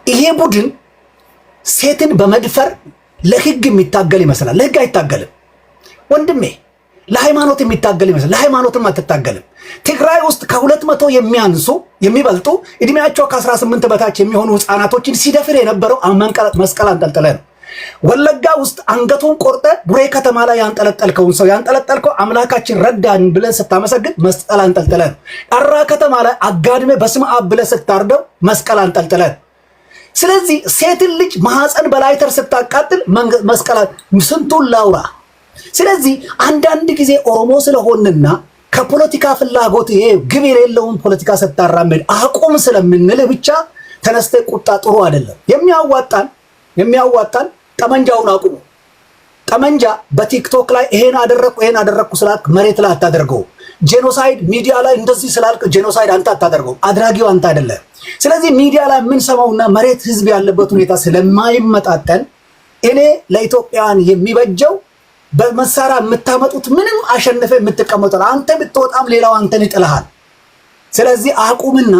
[SPEAKER 1] ይሄ ቡድን ሴትን በመድፈር ለህግ የሚታገል ይመስላል። ለህግ አይታገልም ወንድሜ። ለሃይማኖት የሚታገል ይመስላል። ለሃይማኖትም አትታገልም። ትግራይ ውስጥ ከ200 የሚያንሱ የሚበልጡ እድሜያቸው ከ18 በታች የሚሆኑ ህፃናቶችን ሲደፍር የነበረው መስቀል አንጠልጥለ ነው። ወለጋ ውስጥ አንገቱን ቆርጠ ቡሬ ከተማ ላይ ያንጠለጠልከውን ሰው ያንጠለጠልከው አምላካችን ረዳን ብለን ስታመሰግን መስቀል አንጠልጥለ ነው። አራ ከተማ ላይ አጋድሜ በስመ አብ ብለን ስታርደው መስቀል አንጠልጥለ ነው። ስለዚህ ሴትን ልጅ ማህፀን በላይተር ስታቃጥል መስቀል ስንቱን ላውራ። ስለዚህ አንዳንድ ጊዜ ኦሮሞ ስለሆንና ከፖለቲካ ፍላጎት ይሄ ግብ የሌለውን ፖለቲካ ስታራመድ አቁም ስለምንል ብቻ ተነስተ ቁጣ ጥሩ አይደለም። የሚያዋጣን ጠመንጃውን አቁሙ። ጠመንጃ በቲክቶክ ላይ ይሄን አደረኩ ስላልክ መሬት ላይ አታደርገው። ጄኖሳይድ ሚዲያ ላይ እንደዚህ ስላልክ ጄኖሳይድ አንተ አታደርገው። አድራጊው አንተ አይደለም። ስለዚህ ሚዲያ ላይ የምንሰማውና መሬት ህዝብ ያለበት ሁኔታ ስለማይመጣጠን እኔ ለኢትዮጵያን የሚበጀው በመሳሪያ የምታመጡት ምንም አሸንፈ የምትቀመጠው አንተ ብትወጣም ሌላው አንተን ይጥልሃል። ስለዚህ አቁምና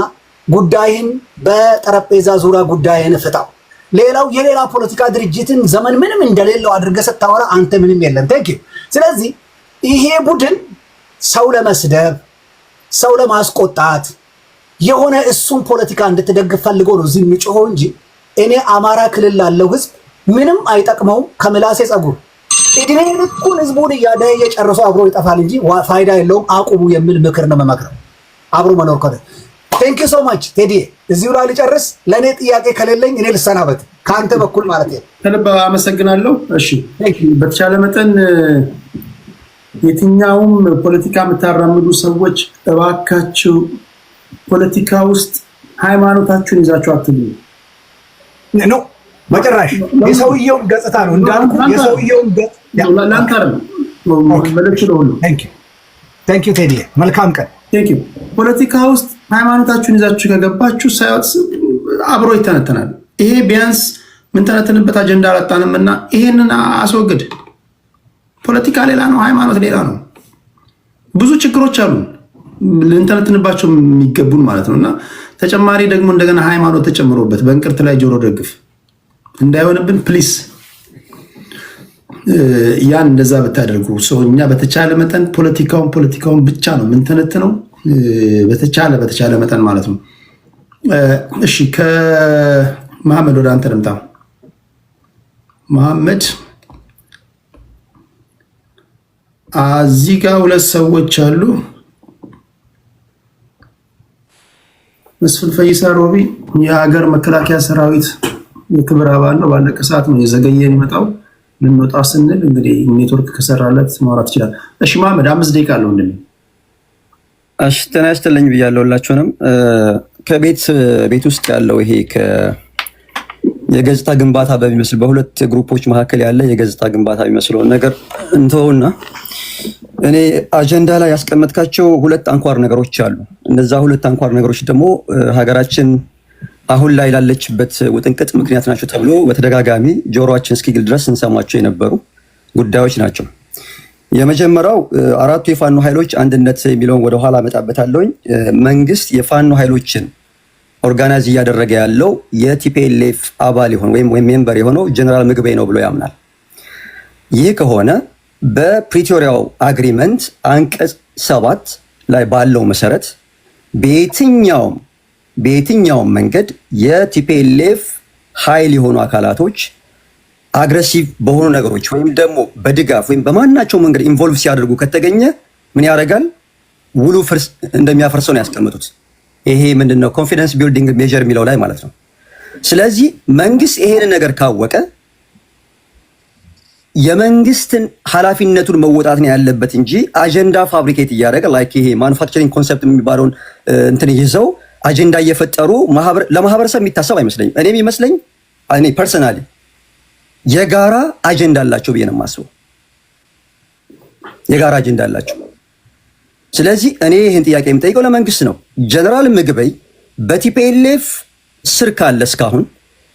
[SPEAKER 1] ጉዳይን በጠረጴዛ ዙሪያ ጉዳይን ፍታው። ሌላው የሌላ ፖለቲካ ድርጅትን ዘመን ምንም እንደሌለው አድርገህ ስታወራ አንተ ምንም የለም። ቴንክ ዩ። ስለዚህ ይሄ ቡድን ሰው ለመስደብ ሰው ለማስቆጣት የሆነ እሱን ፖለቲካ እንድትደግፍ ፈልጎ ነው እዚህ የሚጮኸው እንጂ እኔ አማራ ክልል ላለው ህዝብ ምንም አይጠቅመው ከምላሴ ጸጉር እድሜ ልኩን ህዝቡን እያደየ ጨርሶ አብሮ ይጠፋል እንጂ ፋይዳ የለውም። አቁሙ የሚል ምክር ነው መመክረው አብሮ መኖር ከሆነ። ቴንክ ዩ ሶ ማች ቴዲ። እዚሁ ላይ ልጨርስ። ለእኔ ጥያቄ ከሌለኝ እኔ ልሰናበት ከአንተ በኩል ማለት ነው።
[SPEAKER 2] ከልብ አመሰግናለሁ። እሺ በተቻለ መጠን የትኛውም ፖለቲካ የምታራምዱ ሰዎች እባካችሁ ፖለቲካ ውስጥ ሃይማኖታችሁን ይዛችሁ አትሉ
[SPEAKER 1] ነው። በጭራሽ የሰውየውን ገጽታ ነው እንዳልኩ የሰውየውን ገጽታ
[SPEAKER 2] ላንካር ነው መልእክት ነው ሁሉ።
[SPEAKER 1] ቴንክ ዩ ቴዲ። መልካም ቀን።
[SPEAKER 2] ቴንክ ዩ። ፖለቲካ ውስጥ ሃይማኖታችሁን ይዛችሁ ከገባችሁ አብሮ ይተነተናል። ይሄ ቢያንስ ምንተነተንበት አጀንዳ አላጣንምና ይሄንን አስወግድ። ፖለቲካ ሌላ ነው፣ ሃይማኖት ሌላ ነው። ብዙ ችግሮች አሉ ልንተነትንባቸው የሚገቡን ማለት ነውና ተጨማሪ ደግሞ እንደገና ሃይማኖት ተጨምሮበት በእንቅርት ላይ ጆሮ ደግፍ እንዳይሆንብን ፕሊስ ያን እንደዛ ብታደርጉ። እኛ በተቻለ መጠን ፖለቲካውን ብቻ ነው የምንተነትነው በተቻለ መጠን ማለት ነው። እሺ ከመሐመድ ወደ አንተ ልምጣ። መሐመድ እዚህ ጋር ሁለት ሰዎች አሉ። መስፍን ፈይሳ ሮቢ የሀገር መከላከያ ሰራዊት የክብር አባል ነው። ባለቀ ሰዓት ነው የዘገየ የሚመጣው። ልንወጣ ስንል እንግዲህ ኔትወርክ ከሰራለት ማውራት ይችላል። እሺ መሐመድ 5 ደቂቃ አለው እንዴ?
[SPEAKER 11] እሺ ጤና ይስጥልኝ ብያለሁ ሁላችሁንም። ከቤት ውስጥ ያለው ይሄ የገጽታ ግንባታ በሚመስል በሁለት ግሩፖች መካከል ያለ የገጽታ ግንባታ የሚመስለውን ነገር እንተውና እኔ አጀንዳ ላይ ያስቀመጥካቸው ሁለት አንኳር ነገሮች አሉ። እነዛ ሁለት አንኳር ነገሮች ደግሞ ሀገራችን አሁን ላይ ላለችበት ውጥንቅጥ ምክንያት ናቸው ተብሎ በተደጋጋሚ ጆሮአችን እስኪግል ድረስ እንሰማቸው የነበሩ ጉዳዮች ናቸው። የመጀመሪያው አራቱ የፋኖ ኃይሎች አንድነት የሚለውን ወደኋላ አመጣበታለሁኝ። መንግስት የፋኖ ኃይሎችን ኦርጋናይዝ እያደረገ ያለው የቲፒኤልኤፍ አባል የሆነ ወይም ሜምበር የሆነው ጀነራል ምግበይ ነው ብሎ ያምናል። ይህ ከሆነ በፕሪቶሪያው አግሪመንት አንቀጽ 7 ላይ ባለው መሰረት በየትኛውም መንገድ የቲፒኤልኤፍ ኃይል የሆኑ አካላቶች አግሬሲቭ በሆኑ ነገሮች ወይም ደግሞ በድጋፍ ወይም በማናቸው መንገድ ኢንቮልቭ ሲያደርጉ ከተገኘ ምን ያደርጋል? ውሉ እንደሚያፈርሰው ነው ያስቀምጡት። ይሄ ምንድነው? ኮንፊደንስ ቢልዲንግ ሜጀር የሚለው ላይ ማለት ነው። ስለዚህ መንግስት ይሄንን ነገር ካወቀ የመንግስትን ኃላፊነቱን መወጣት ነው ያለበት እንጂ አጀንዳ ፋብሪኬት እያደረገ ላይክ ይሄ ማኑፋክቸሪንግ ኮንሰፕት የሚባለውን እንትን ይዘው አጀንዳ እየፈጠሩ ለማህበረሰብ የሚታሰብ አይመስለኝም። እኔ የሚመስለኝ እኔ ፐርሰናሊ የጋራ አጀንዳ አላቸው ብዬ ነው የማስበው። የጋራ አጀንዳ አላቸው። ስለዚህ እኔ ይህን ጥያቄ የምጠይቀው ለመንግስት ነው። ጀነራል ምግበይ በቲፒኤልኤፍ ስር ካለ እስካሁን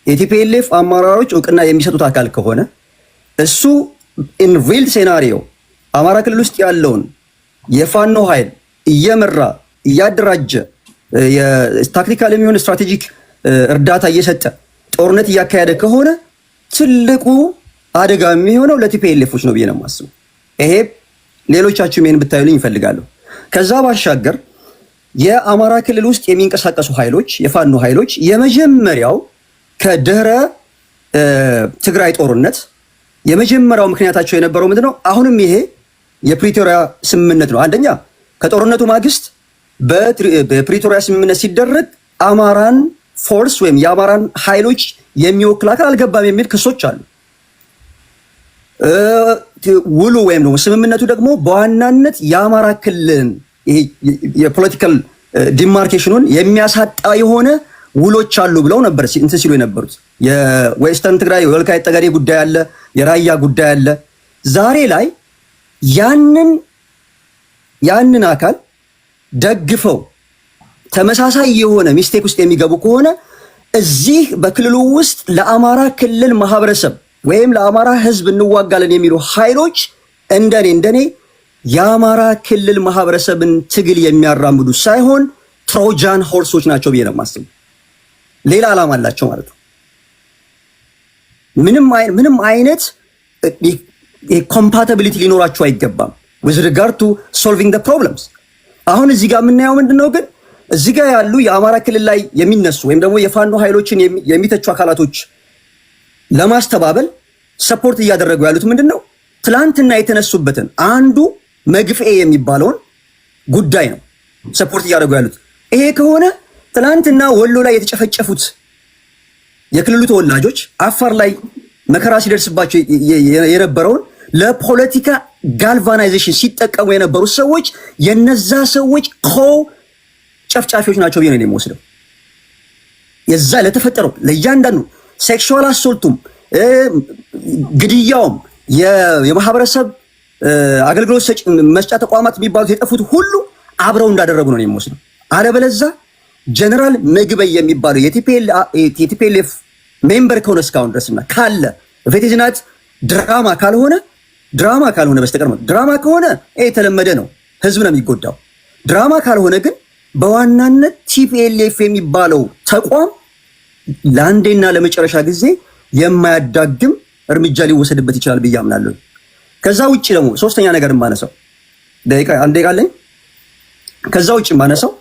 [SPEAKER 11] የቲፒኤልኤፍ አመራሮች እውቅና የሚሰጡት አካል ከሆነ እሱ ኢን ሪል ሴናሪዮ አማራ ክልል ውስጥ ያለውን የፋኖ ኃይል እየመራ እያደራጀ የታክቲካል የሚሆን ስትራቴጂክ እርዳታ እየሰጠ ጦርነት እያካሄደ ከሆነ ትልቁ አደጋ የሚሆነው ለቲፒኤልኤፎች ነው ብዬ ነው የማስበው። ይሄ ሌሎቻችሁም ይሄን ብታዩልኝ ይፈልጋለሁ። ከዛ ባሻገር የአማራ ክልል ውስጥ የሚንቀሳቀሱ ኃይሎች የፋኖ ኃይሎች የመጀመሪያው ከድህረ ትግራይ ጦርነት የመጀመሪያው ምክንያታቸው የነበረው ምንድነው? አሁንም ይሄ የፕሪቶሪያ ስምምነት ነው። አንደኛ ከጦርነቱ ማግስት በፕሪቶሪያ ስምምነት ሲደረግ አማራን ፎርስ ወይም የአማራን ኃይሎች የሚወክል አካል አልገባም የሚል ክሶች አሉ። ውሉ ወይም ደግሞ ስምምነቱ ደግሞ በዋናነት የአማራ ክልልን የፖለቲካል ዲማርኬሽኑን የሚያሳጣ የሆነ ውሎች አሉ ብለው ነበር እንትን ሲሉ የነበሩት። የዌስተርን ትግራይ የወልቃይት ጠገዴ ጉዳይ አለ፣ የራያ ጉዳይ አለ። ዛሬ ላይ ያንን አካል ደግፈው ተመሳሳይ የሆነ ሚስቴክ ውስጥ የሚገቡ ከሆነ እዚህ በክልሉ ውስጥ ለአማራ ክልል ማህበረሰብ ወይም ለአማራ ሕዝብ እንዋጋለን የሚሉ ኃይሎች እንደኔ የአማራ ክልል ማህበረሰብን ትግል የሚያራምዱ ሳይሆን ትሮጃን ሆርሶች ናቸው ብዬ ነው የማስበው። ሌላ ዓላማ አላቸው ማለት ነው። ምንም አይነት ኮምፓቲቢሊቲ ሊኖራቸው አይገባም with regard to solving the problems። አሁን እዚህ ጋር የምናየው ምንድነው ግን እዚህ ጋር ያሉ የአማራ ክልል ላይ የሚነሱ ወይም ደግሞ የፋኖ ኃይሎችን የሚተቹ አካላቶች ለማስተባበል ሰፖርት እያደረጉ ያሉት ምንድነው ትላንትና የተነሱበትን አንዱ መግፍኤ የሚባለውን ጉዳይ ነው ሰፖርት እያደረጉ ያሉት። ይሄ ከሆነ ትላንትና ወሎ ላይ የተጨፈጨፉት የክልሉ ተወላጆች አፋር ላይ መከራ ሲደርስባቸው የነበረውን ለፖለቲካ ጋልቫናይዜሽን ሲጠቀሙ የነበሩ ሰዎች የነዛ ሰዎች ጨፍጫፊዎች ናቸው ብዬ ነው የምወስደው። የዛ ለተፈጠረው ለእያንዳንዱ ሴክሹዋል አሶልቱም ግድያውም የማህበረሰብ አገልግሎት መስጫ ተቋማት የሚባሉት የጠፉት ሁሉ አብረው እንዳደረጉ ነው የምወስደው። አለበለዚያ ጀነራል ምግበይ የሚባለው የቲፒኤልኤፍ ሜምበር ከሆነ እስካሁን ድረስና ካለ ቬቴዝናት ድራማ ካልሆነ በስተቀር ድራማ ከሆነ የተለመደ ነው፣ ህዝብ ነው የሚጎዳው። ድራማ ካልሆነ ግን በዋናነት ቲፒኤልኤፍ የሚባለው ተቋም ለአንዴና ለመጨረሻ ጊዜ የማያዳግም እርምጃ ሊወሰድበት ይችላል ብዬ አምናለሁ። ከዛ ውጭ ደግሞ ሶስተኛ ነገር ማነሳው አንድ ደቂቃ አለኝ። ከዛ ውጭ ማነሳው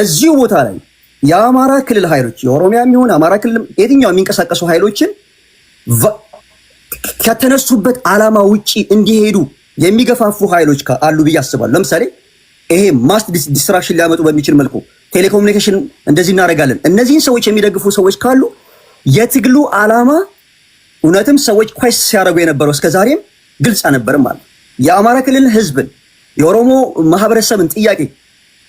[SPEAKER 11] እዚሁ ቦታ ላይ የአማራ ክልል ኃይሎች የኦሮሚያ የሚሆን አማራ ክልል የትኛው የሚንቀሳቀሱ ኃይሎችን ከተነሱበት ዓላማ ውጪ እንዲሄዱ የሚገፋፉ ኃይሎች አሉ ብዬ አስባለሁ። ለምሳሌ ይሄ ማስ ዲስትራክሽን ሊያመጡ በሚችል መልኩ ቴሌኮሙኒኬሽን እንደዚህ እናደርጋለን። እነዚህን ሰዎች የሚደግፉ ሰዎች ካሉ የትግሉ ዓላማ እውነትም ሰዎች ኳስ ሲያደርጉ የነበረው እስከዛሬም ግልጽ አልነበረም ማለት የአማራ ክልል ህዝብን የኦሮሞ ማህበረሰብን ጥያቄ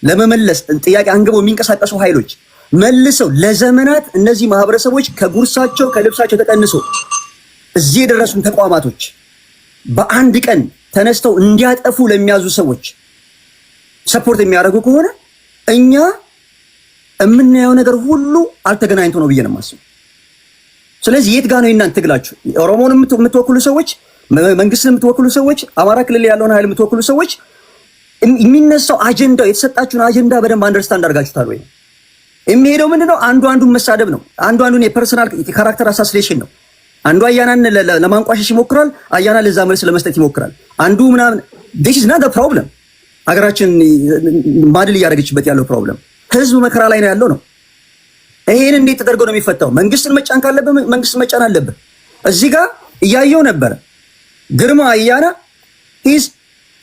[SPEAKER 11] ለመመለስ ጥያቄ አንግበው የሚንቀሳቀሱ ኃይሎች መልሰው ለዘመናት እነዚህ ማህበረሰቦች ከጉርሳቸው ከልብሳቸው ተቀንሶ እዚህ የደረሱን ተቋማቶች በአንድ ቀን ተነስተው እንዲያጠፉ ለሚያዙ ሰዎች ሰፖርት የሚያደርጉ ከሆነ እኛ የምናየው ነገር ሁሉ አልተገናኝቶ ነው ብዬ ነው የማስበው። ስለዚህ የት ጋር ነው እናንተ ትግላችሁ? ኦሮሞን የምትወክሉ ሰዎች፣ መንግስትን የምትወክሉ ሰዎች፣ አማራ ክልል ያለውን ኃይል የምትወክሉ ሰዎች የሚነሳው አጀንዳው የተሰጣችሁን አጀንዳ በደንብ አንደርስታንድ አድርጋችሁታል ወይ? የሚሄደው ምንድነው? አንዱን መሳደብ ነው። አንዱን የፐርሰናል ካራክተር አሳሲኔሽን ነው። አንዱ አያናን ለማንቋሸሽ ይሞክራል፣ አያና ለዛ መልስ ለመስጠት ይሞክራል። አንዱ ምናምን this is not the problem። ሀገራችን ማድል እያደረገችበት ያለው ፕሮብለም ህዝብ መከራ ላይ ነው ያለው ነው። ይሄን እንዴት ተደርጎ ነው የሚፈታው? መንግስትን መጫን ካለበት መንግስትን መጫን አለበት። እዚህ ጋር እያየው ነበረ ግርማ አያና is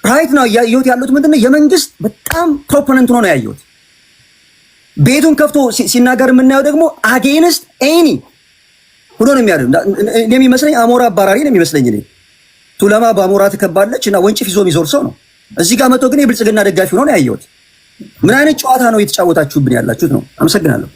[SPEAKER 11] right now እያየሁት ያሉት ምንድነው የመንግስት በጣም ፕሮፖነንት ነው ያየሁት። ቤቱን ከፍቶ ሲናገር የምናየው ደግሞ against any ሁሉ ነው የሚመስለኝ አሞራ አባራሪ ነው የሚመስለኝ። እኔ ቱለማ በአሞራ ተከባለች እና ወንጭፍ ይዞ የሚዞር ሰው ነው። እዚህ ጋር መጥቶ ግን የብልጽግና ደጋፊ ሆኖ ነው ያየሁት። ምን አይነት ጨዋታ ነው የተጫወታችሁብን ያላችሁት ነው። አመሰግናለሁ።